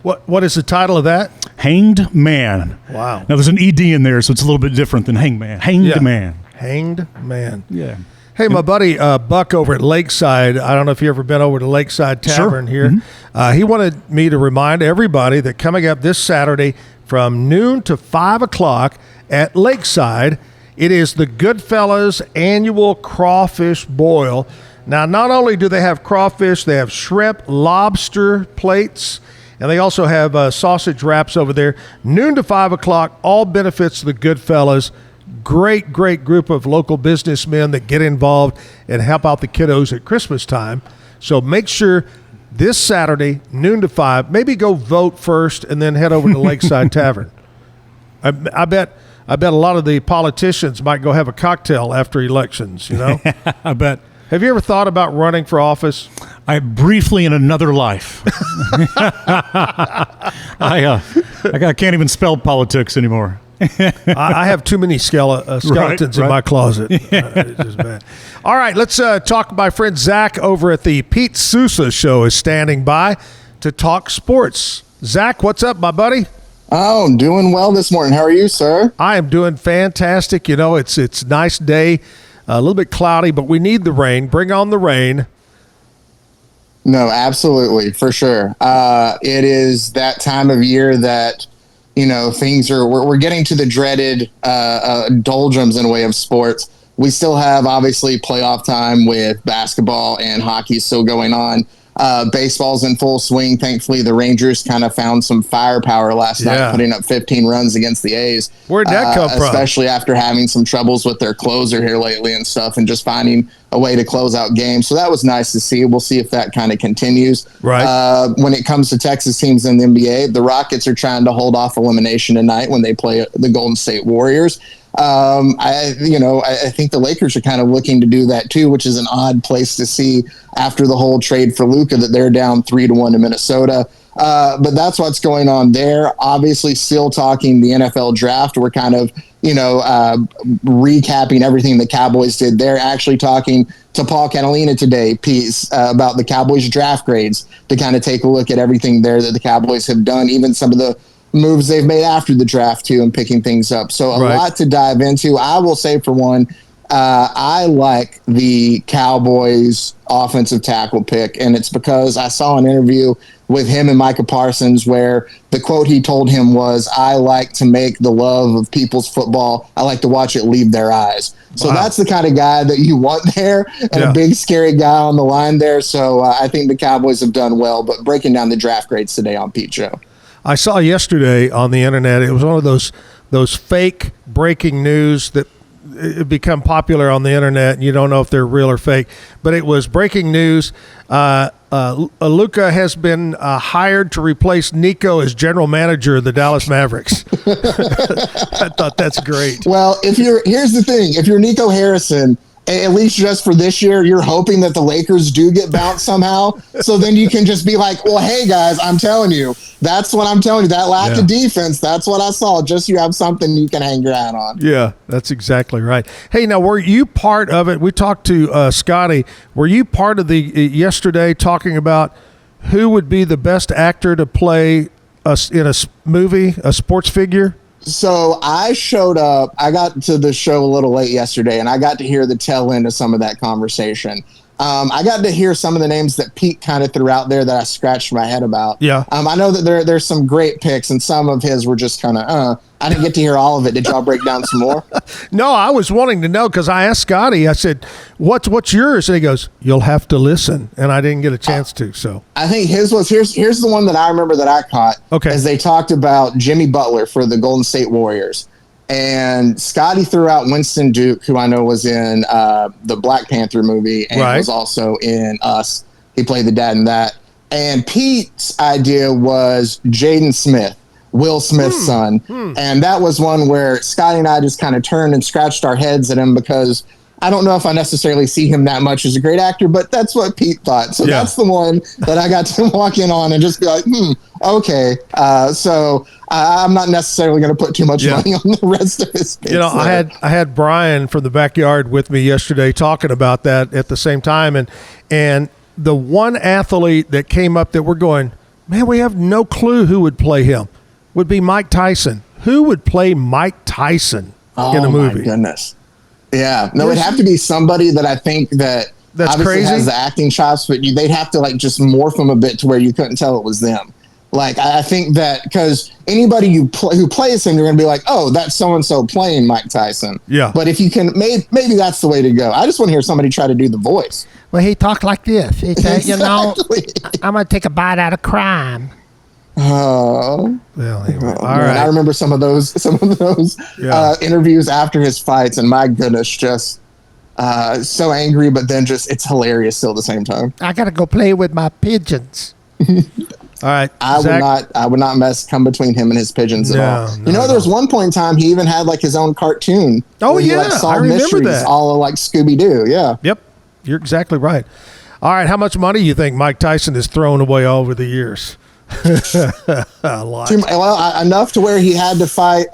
What is the title of that? Hanged Man. Wow. Now there's an ED in there, so it's a little bit different than Hangman. Hanged Man. Hanged Man. Yeah. Hey, my buddy Buck over at Lakeside, I don't know if you've ever been over to Lakeside Tavern here. Mm-hmm. He wanted me to remind everybody that coming up this Saturday from noon to 5 o'clock at Lakeside, it is the Goodfellas annual crawfish boil. Now, not only do they have crawfish, they have shrimp, lobster plates, and they also have sausage wraps over there. Noon to 5 o'clock, all benefits to the Goodfellas. Great, great group of local businessmen that get involved and help out the kiddos at Christmas time. So make sure this Saturday, noon to 5, maybe go vote first and then head over to Lakeside Tavern. I bet a lot of the politicians might go have a cocktail after elections, you know? I bet. Have you ever thought about running for office? I briefly in another life. I can't even spell politics anymore. I have too many skeletons in my closet. It's just bad. All right, let's talk. My friend Zach over at the Pete Sousa Show is standing by to talk sports. Zach, what's up, my buddy? Oh, I'm doing well this morning. How are you, sir? I am doing fantastic. You know, it's a nice day, a little bit cloudy, but we need the rain. Bring on the rain. No, absolutely, for sure. It is that time of year that, you know, things are, we're getting to the dreaded doldrums in a way of sports. We still have, obviously, playoff time with basketball and hockey still going on. Baseball's in full swing. Thankfully, the Rangers kind of found some firepower last night, putting up 15 runs against the A's. Where'd that come from? Especially after having some troubles with their closer here lately and stuff, and just finding a way to close out games. So that was nice to see. We'll see if that kind of continues. Right. When it comes to Texas teams in the NBA, the Rockets are trying to hold off elimination tonight when they play the Golden State Warriors. I think the Lakers are kind of looking to do that too, which is an odd place to see after the whole trade for Luka that they're down 3-1 to Minnesota. But that's what's going on there. Obviously, still talking the NFL draft. We're kind of, recapping everything the Cowboys did. They're actually talking to Paul Catalina today, about the Cowboys draft grades to kind of take a look at everything there that the Cowboys have done, even some of the moves they've made after the draft too, and picking things up. So a lot to dive into. I will say, for one, I like the Cowboys offensive tackle pick, and it's because I saw an interview with him and Micah Parsons where the quote he told him was, "I like to make the love of people's football. I like to watch it leave their eyes." So that's the kind of guy that you want there, and a big scary guy on the line there. So I think the Cowboys have done well, but breaking down the draft grades today on Pete Show. I saw yesterday on the internet, it was one of those fake breaking news that become popular on the internet, and you don't know if they're real or fake. But it was breaking news. Luka has been hired to replace Nico as general manager of the Dallas Mavericks. I thought that's great. Well, here's the thing. If you're Nico Harrison, at least just for this year, you're hoping that the Lakers do get bounced somehow. So then you can just be like, well, hey, guys, I'm telling you. That's what I'm telling you. That lack of defense, that's what I saw. Just you have something you can hang your hat on. Yeah, that's exactly right. Hey, now, were you part of it? We talked to Scotty. Were you part of the yesterday talking about who would be the best actor to play in a movie, a sports figure? So I showed up. I got to the show a little late yesterday, and I got to hear the tail end of some of that conversation. I got to hear some of the names that Pete kind of threw out there that I scratched my head about. Yeah. I know that there's some great picks, and some of his were just kind of, I didn't get to hear all of it. Did y'all break down some more? No, I was wanting to know because I asked Scotty, I said, what's yours? And he goes, you'll have to listen. And I didn't get a chance to. So I think his was, here's the one that I remember that I caught. Okay. As they talked about Jimmy Butler for the Golden State Warriors. And Scotty threw out Winston Duke, who I know was in the Black Panther movie and was also in Us. He played the dad in that. And Pete's idea was Jaden Smith, Will Smith's son. And that was one where Scotty and I just kind of turned and scratched our heads at him because I don't know if I necessarily see him that much as a great actor, but that's what Pete thought. So that's the one that I got to walk in on and just be like, okay. So I'm not necessarily going to put too much money on the rest of his picks. You know, I had Brian from the backyard with me yesterday talking about that at the same time. And the one athlete that came up that we're going, man, we have no clue who would play him, would be Mike Tyson. Who would play Mike Tyson in a movie? Oh, my goodness. Yeah. No, it'd have to be somebody that I think that's obviously crazy. Has the acting chops, but they'd have to like just morph them a bit to where you couldn't tell it was them. Like, I think that because anybody who plays him, you're going to be like, oh, that's so-and-so playing Mike Tyson. Yeah. But if you can, maybe that's the way to go. I just want to hear somebody try to do the voice. Well, he talked like this. He said, Exactly. I'm going to take a bite out of crime. Oh. Well, anyway. All man, right. I remember some of those interviews after his fights, and my goodness, just so angry, but then just it's hilarious still at the same time. I got to go play with my pigeons. All right. I would not come between him and his pigeons at all. There was one point in time he even had like his own cartoon. Oh, where he, yeah. solved I remember mysteries, that. all like Scooby-Doo. Yeah. Yep. You're exactly right. All right, how much money do you think Mike Tyson has thrown away over the years? A lot. Well, enough to where he had to fight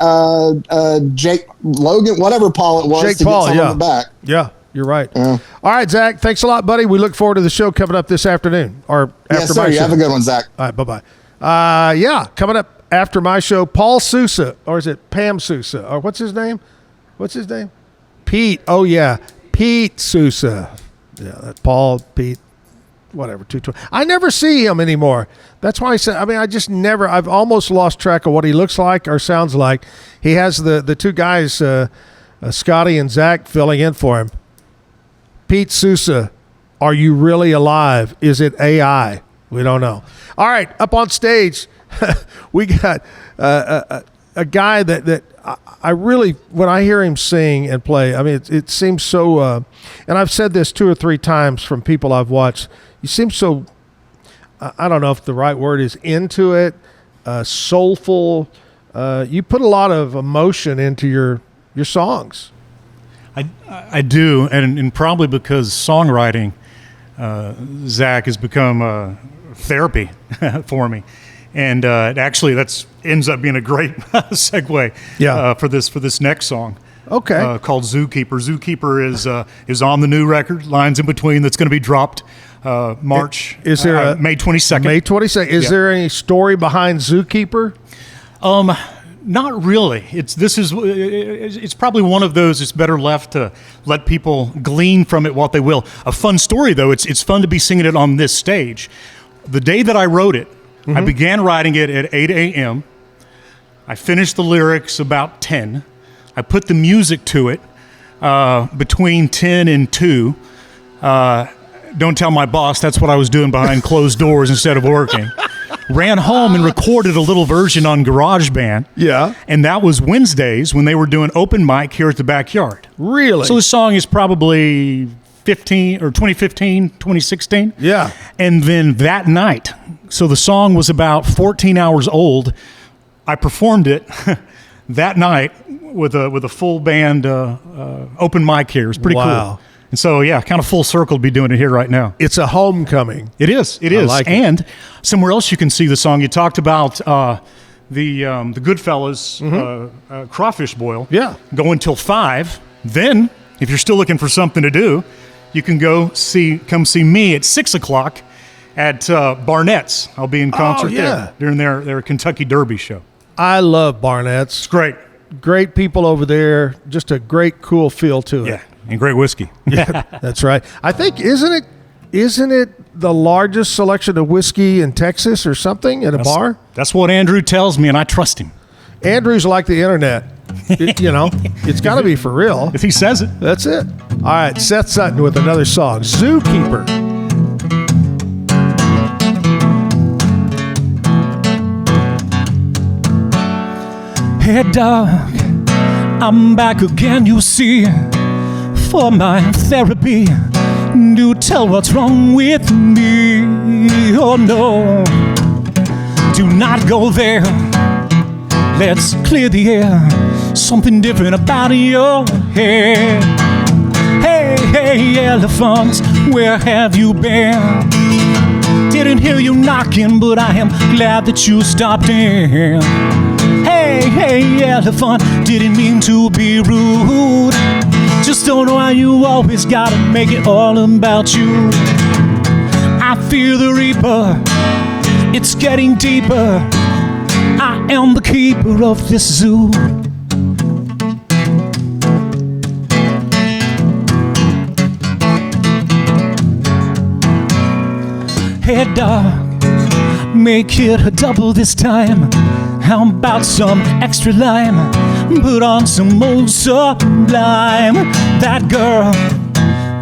Jake Logan, whatever Paul it was, Jake to Paul, get some of it back. Yeah, you're right. Yeah. All right, Zach, thanks a lot, buddy. We look forward to the show coming up this afternoon or after Yes, sir. my You show. have a good one, Zach. All right, bye-bye. Coming up after my show, Paul Sousa, or is it Pam Sousa? Or what's his name? Pete. Oh, yeah. Pete Sousa. Yeah, that's Paul, Pete, whatever, 220. I never see him anymore. That's why I said, I've almost lost track of what he looks like or sounds like. He has the two guys, Scotty and Zach, filling in for him. Pete Sousa, are you really alive? Is it AI? We don't know. All right, up on stage, we got a guy that I really, when I hear him sing and play, it seems so, and I've said this 2 or 3 times from people I've watched, he seems so, I don't know if the right word is, into it, soulful. You put a lot of emotion into your songs. I do, and probably because songwriting, Zach, has become therapy for me. And actually, that ends up being a great segue for this next song. Okay. Called Zookeeper. Zookeeper is on the new record, Lines in Between, that's going to be dropped March. Is there May 22nd? May 22nd. Is there any story behind Zookeeper? Not really. It's probably one of those. It's better left to let people glean from it what they will. A fun story though. It's fun to be singing it on this stage. The day that I wrote it, I began writing it at 8 a.m. I finished the lyrics about 10. I put the music to it between 10 and 2. Don't tell my boss that's what I was doing behind closed doors instead of working. Ran home and recorded a little version on GarageBand. Yeah. And that was Wednesdays when they were doing open mic here at the backyard. Really? So the song is probably 2015, 2016. Yeah. And then that night, so the song was about 14 hours old. I performed it that night with a full band open mic here. It's pretty cool. And so, kind of full circle to be doing it here right now. It's a homecoming. It is. I like it. And somewhere else you can see the song. You talked about the Goodfellas crawfish boil. Yeah. Going till 5. Then, if you're still looking for something to do, you can come see me at 6 o'clock at Barnett's. I'll be in concert there during their Kentucky Derby show. I love Barnett's. It's great. Great people over there. Just a great, cool feel to it. Yeah, and great whiskey. Yeah, that's right. I think, isn't it the largest selection of whiskey in Texas or something at a bar? That's what Andrew tells me, and I trust him. Andrew's like the internet. It's got to be for real. If he says it. That's it. All right, Seth Sutton with another song, Zookeeper. Hey dog, I'm back again, you see, for my therapy. Do tell what's wrong with me. Oh no, do not go there. Let's clear the air. Something different about your hair. Hey, elephant, where have you been? Didn't hear you knocking, but I am glad that you stopped in. Hey, elephant, didn't mean to be rude. Just don't know why you always gotta make it all about you. I fear the reaper, it's getting deeper. I am the keeper of this zoo. Hey dog, make it a double this time. How about some extra lime? Put on some old Sublime. That girl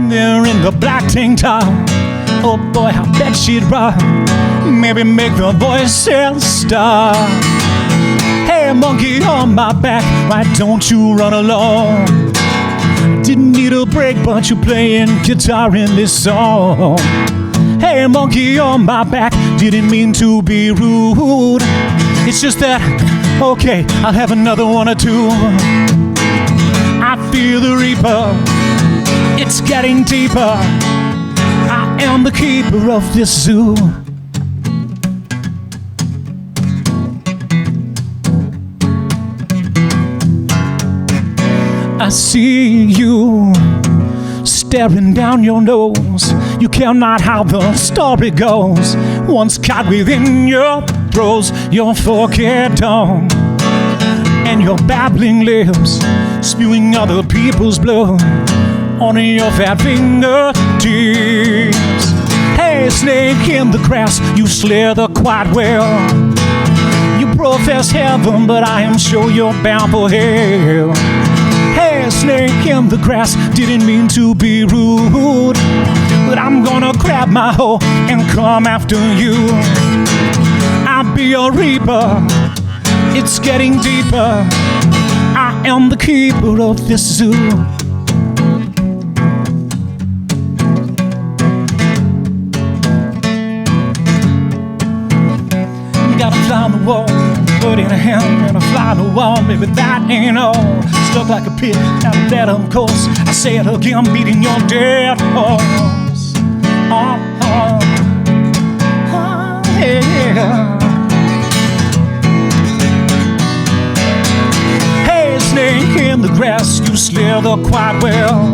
there in the black tank top, oh boy, I bet she'd rock. Maybe make the voices stop. Hey monkey on my back, why don't you run along? Didn't need a break, but you're playing guitar in this song. Hey monkey on my back, didn't mean to be rude. It's just that, okay, I'll have another one or two. I feel the reaper, it's getting deeper. I I am the keeper of this zoo. I see you staring down your nose. You care not how the story goes. Once caught within your throes, you'll forget all. And your babbling lips spewing other people's blood on your fat fingertips. Hey, snake in the grass, you slither quite well. You profess heaven, but I am sure you're bound for hell. Hey, snake in the grass, didn't mean to be rude, but I'm gonna grab my hoe and come after you. I'll be a reaper, it's getting deeper. I am the keeper of this zoo. Gotta fly on the wall, put in a hand and a fly on the wall. Maybe that ain't all. Stuck like a pit out of bed, of course. I say it again, beating your dead horse. Yeah. Hey, snake in the grass, you slither quite well.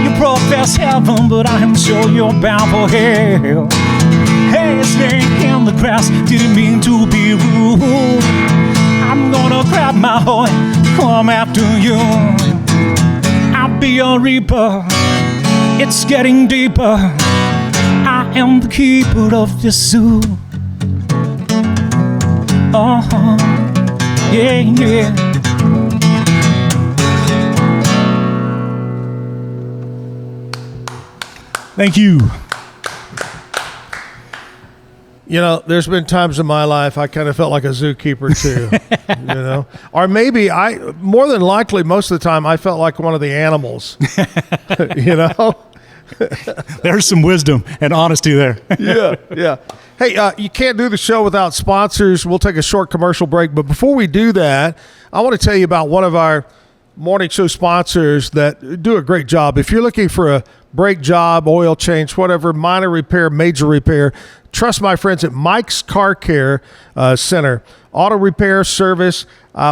You profess heaven, but I am sure you're bound for hell. Hey, snake in the grass, didn't mean to be rude. I'm gonna grab my hoe and come after you. I'll be a reaper, it's getting deeper. I am the keeper of this zoo. Yeah, yeah. Thank you. You know, there's been times in my life I kind of felt like a zookeeper too, you know, or maybe more than likely, most of the time I felt like one of the animals, you know. There's some wisdom and honesty there. Yeah. Hey, you can't do the show without sponsors. We'll take a short commercial break, but before we do that, I want to tell you about one of our morning show sponsors that do a great job. If you're looking for a brake job, oil change, whatever, minor repair, major repair, trust my friends at Mike's Car Care Center. Auto repair service.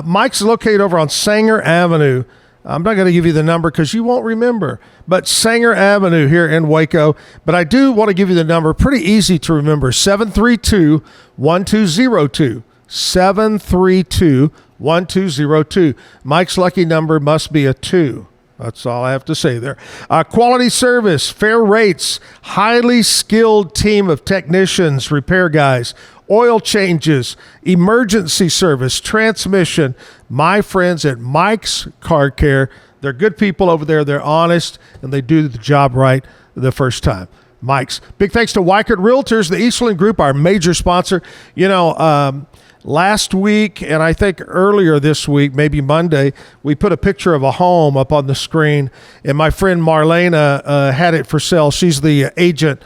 Mike's is located over on Sanger Avenue. I'm not going to give you the number because you won't remember, but Sanger Avenue here in Waco. But I do want to give you the number. Pretty easy to remember, 732-1202. 732-1202. Mike's lucky number must be a 2. That's all I have to say there. Quality service, fair rates, highly skilled team of technicians, repair guys, oil changes, emergency service, transmission. My friends at Mike's Car Care, they're good people over there. They're honest, and they do the job right the first time. Mike's. Big thanks to Waco Realtors, the Eastland Group, our major sponsor. You know, last week, and I think earlier this week, maybe Monday, we put a picture of a home up on the screen, and my friend Marlena had it for sale. She's the agent.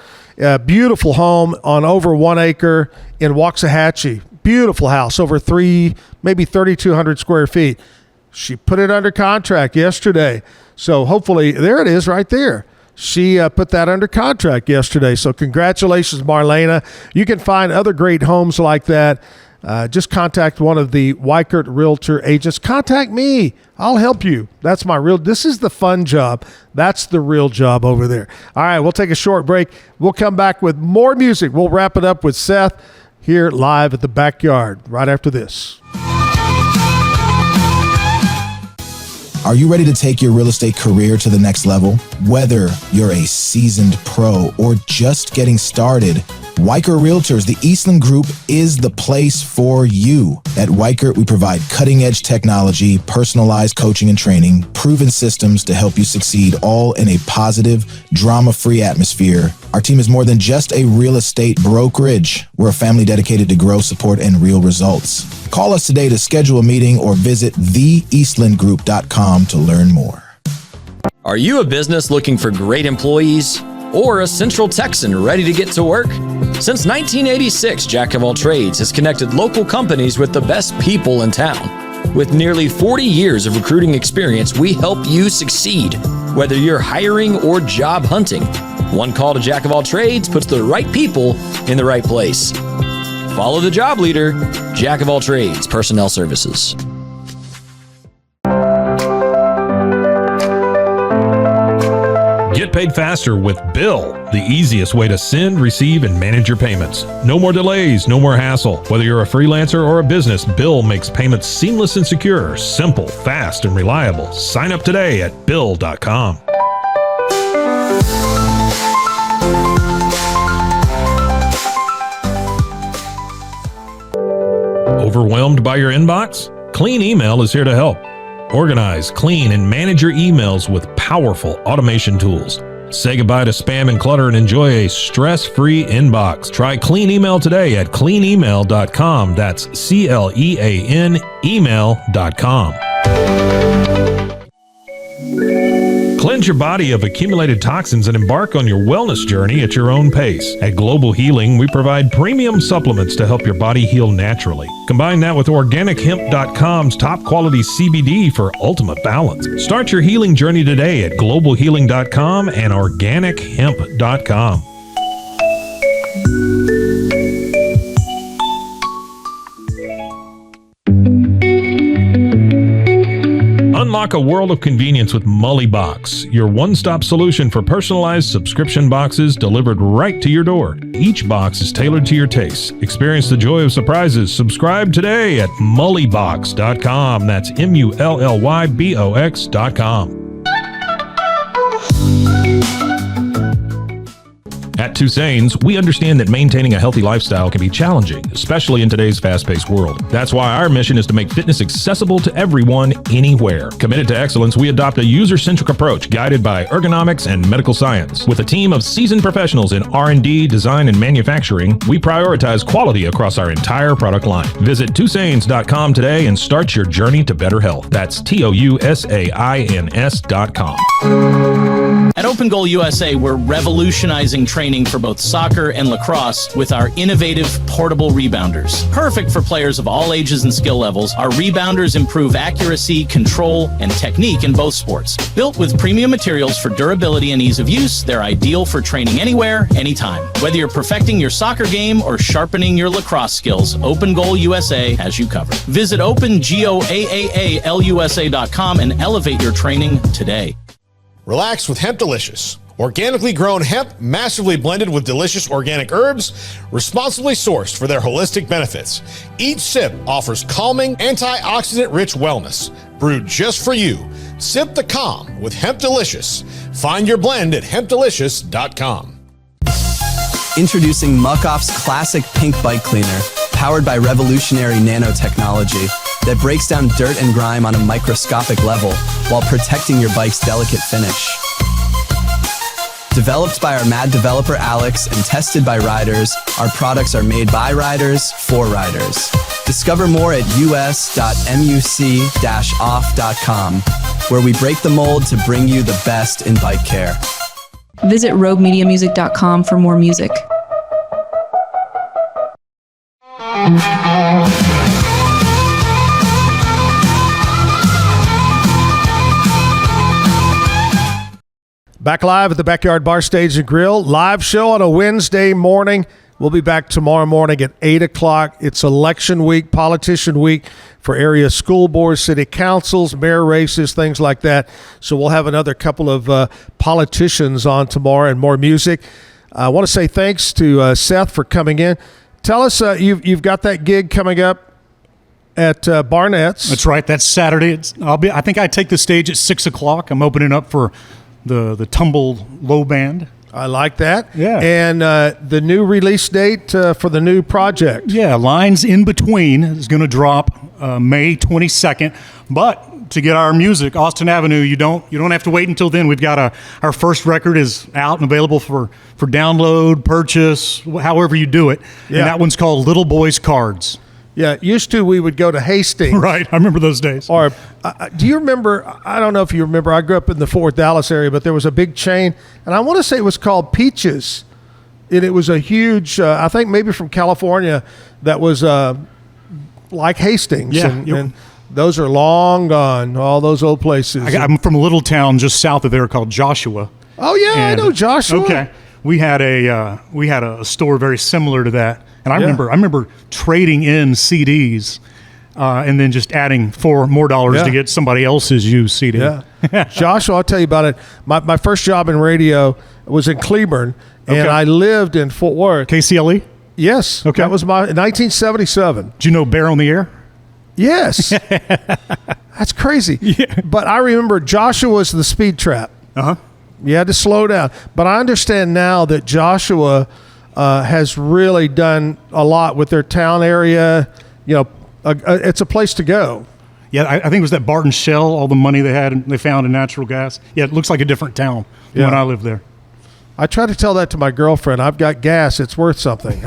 Beautiful home on over 1 acre in Waxahachie. Beautiful house, over maybe 3,200 square feet. She put it under contract yesterday. So hopefully, there it is right there. She put that under contract yesterday. So congratulations, Marlena. You can find other great homes like that. Just contact one of the Waco Realtor agents. Contact me. I'll help you. That's this is the fun job. That's the real job over there. All right, we'll take a short break. We'll come back with more music. We'll wrap it up with Seth here live at the backyard right after this. Are you ready to take your real estate career to the next level? Whether you're a seasoned pro or just getting started, Waco Realtors, the Eastland Group, is the place for you. At Waco, we provide cutting-edge technology, personalized coaching and training, proven systems to help you succeed, all in a positive, drama-free atmosphere. Our team is more than just a real estate brokerage. We're a family dedicated to growth, support, and real results. Call us today to schedule a meeting or visit theeastlandgroup.com to learn more. Are you a business looking for great employees or a Central Texan ready to get to work? Since 1986, Jack of all trades has connected local companies with the best people in town. With nearly 40 years of recruiting experience, we help you succeed, whether you're hiring or job hunting. One call to Jack of all trades puts the right people in the right place. Follow the job leader, Jack of all trades, Personnel Services. Get paid faster with Bill, the easiest way to send, receive, and manage your payments. No more delays, no more hassle. Whether you're a freelancer or a business, Bill makes payments seamless and secure, simple, fast, and reliable. Sign up today at Bill.com. Overwhelmed by your inbox? Clean Email is here to help. Organize, clean, and manage your emails with powerful automation tools. Say goodbye to spam and clutter and enjoy a stress-free inbox. Try Clean Email today at cleanemail.com. That's CLEAN email.com. Cleanse your body of accumulated toxins and embark on your wellness journey at your own pace. At Global Healing, we provide premium supplements to help your body heal naturally. Combine that with OrganicHemp.com's top quality CBD for ultimate balance. Start your healing journey today at GlobalHealing.com and OrganicHemp.com. Unlock a world of convenience with Mully Box, your one-stop solution for personalized subscription boxes delivered right to your door. Each box is tailored to your taste. Experience the joy of surprises. Subscribe today at mullybox.com. That's MULLYBOX.com. At Tusain's, we understand that maintaining a healthy lifestyle can be challenging, especially in today's fast-paced world. That's why our mission is to make fitness accessible to everyone, anywhere. Committed to excellence, we adopt a user-centric approach guided by ergonomics and medical science. With a team of seasoned professionals in R&D, design, and manufacturing, we prioritize quality across our entire product line. Visit Tusains.com today and start your journey to better health. That's TOUSAINS.com. At Open Goal USA, we're revolutionizing training for both soccer and lacrosse with our innovative portable rebounders. Perfect for players of all ages and skill levels, our rebounders improve accuracy, control, and technique in both sports. Built with premium materials for durability and ease of use, they're ideal for training anywhere, anytime. Whether you're perfecting your soccer game or sharpening your lacrosse skills, Open Goal USA has you covered. Visit OpenGoAAALUSA.com and elevate your training today. Relax with Hemp Delicious. Organically grown hemp, massively blended with delicious organic herbs, responsibly sourced for their holistic benefits. Each sip offers calming, antioxidant-rich wellness. Brewed just for you. Sip the calm with Hemp Delicious. Find your blend at hempdelicious.com. Introducing Muck-Off's classic pink bike cleaner, powered by revolutionary nanotechnology that breaks down dirt and grime on a microscopic level while protecting your bike's delicate finish. Developed by our mad developer Alex and tested by riders, our products are made by riders for riders. Discover more at us.muc-off.com, where we break the mold to bring you the best in bike care. Visit roguemediamusic.com for more music. Back live at the Backyard Bar Stage and Grill. Live show on a Wednesday morning. We'll be back tomorrow morning at 8 o'clock. It's election week, politician week for area school boards, city councils, mayor races, things like that. So we'll have another couple of politicians on tomorrow and more music. I want to say thanks to Seth for coming in. Tell us, you've got that gig coming up at Barnett's. That's right. That's Saturday. I think I take the stage at 6 o'clock. I'm opening up for the Tumble Low Band. I like that. Yeah. And the new release date for the new project. Yeah, Lines in Between is going to drop May 22nd. But to get our music, Austin Avenue, you don't have to wait until then. We've got our first record is out and available for download, purchase, however you do it. Yeah. And that one's called Little Boys Cards. Yeah, used to we would go to Hastings. Right, I remember those days. Or do you remember, I don't know if you remember, I grew up in the Fort Dallas area, but there was a big chain, and I want to say it was called Peaches. And it was a huge, I think maybe from California, that was like Hastings. Yeah. And those are long gone, all those old places. I'm from a little town just south of there called Joshua. Oh, yeah, I know Joshua. Okay. we had a store very similar to that, and I remember trading in CDs. And then just adding $4 more to get somebody else's used CD. Yeah. Joshua, I'll tell you about it. My first job in radio was in Cleburne, and I lived in Fort Worth. KCLE? Yes. Okay. That was my 1977. Do you know Bear on the Air? Yes. That's crazy. Yeah. But I remember Joshua was the speed trap. Uh-huh. You had to slow down. But I understand now that Joshua has really done a lot with their town area. You know, it's a place to go. Yeah, I think it was that Barton Shell, all the money they found in natural gas. Yeah, it looks like a different town than when I lived there. I try to tell that to my girlfriend. I've got gas. It's worth something.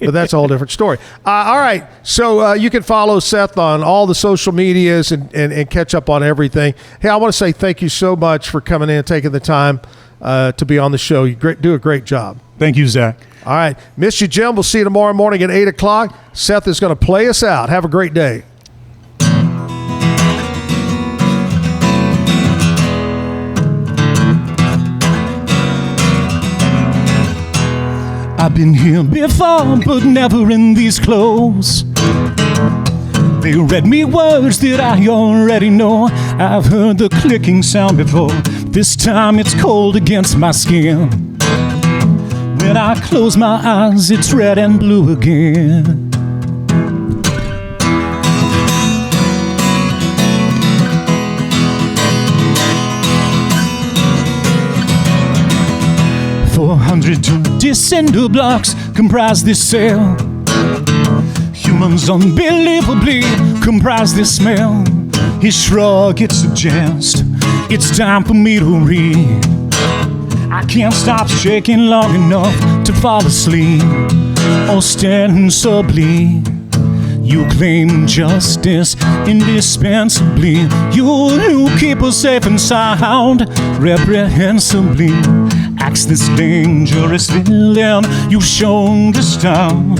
But that's a whole different story. All right. So you can follow Seth on all the social medias and catch up on everything. Hey, I want to say thank you so much for coming in and taking the time to be on the show. You do a great job. Thank you, Zach. All right. Miss you, Jim. We'll see you tomorrow morning at 8 o'clock. Seth is going to play us out. Have a great day. I've been here before, but never in these clothes. They read me words that I already know. I've heard the clicking sound before. This time it's cold against my skin. When I close my eyes, it's red and blue again. $420 cinder blocks comprise this cell. Humans unbelievably comprise this smell. His shrug, it suggests it's time for me to read. I can't stop shaking long enough to fall asleep. Ostensibly, you claim justice indispensably. You keep us safe and sound reprehensibly. Acts this dangerous villain, you've shown this town.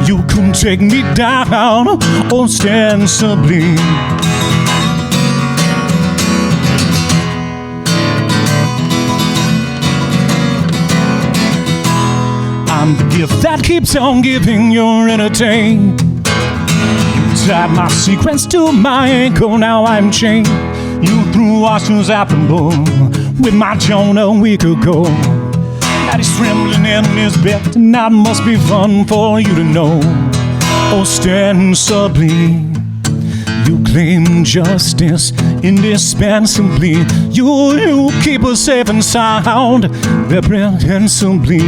You can take me down ostensibly. I'm the gift that keeps on giving, you're entertained. You tied my sequence to my ankle, now I'm chained. You threw Austin's apple with my Joan a week ago. Now he's trembling in his bed, and that must be fun for you to know. Ostensibly, you claim justice indispensably. You keep us safe and sound reprehensibly.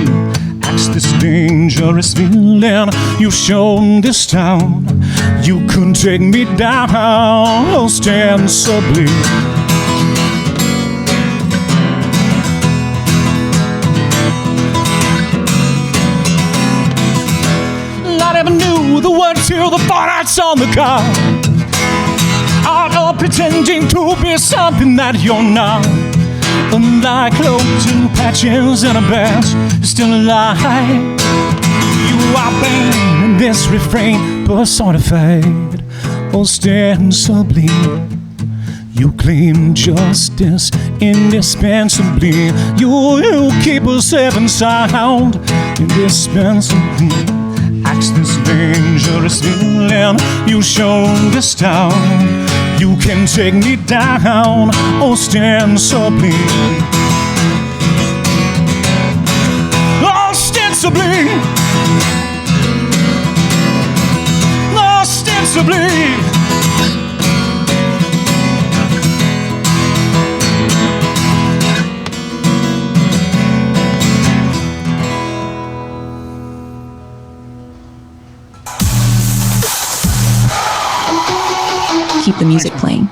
Acts this dangerous villain, you've shown this town. You couldn't take me down ostensibly. I never knew the word till the thought I saw the car. Art of pretending to be something that you're not. Unlike clothes and patches and a badge, still alive. You are banned in this refrain, personified ostensibly. You claim justice indispensably. You keep us safe and sound indispensably. Acts this dangerous villain, you shown this town. You can take me down ostensibly. Ostensibly. Ostensibly. Keep the music playing.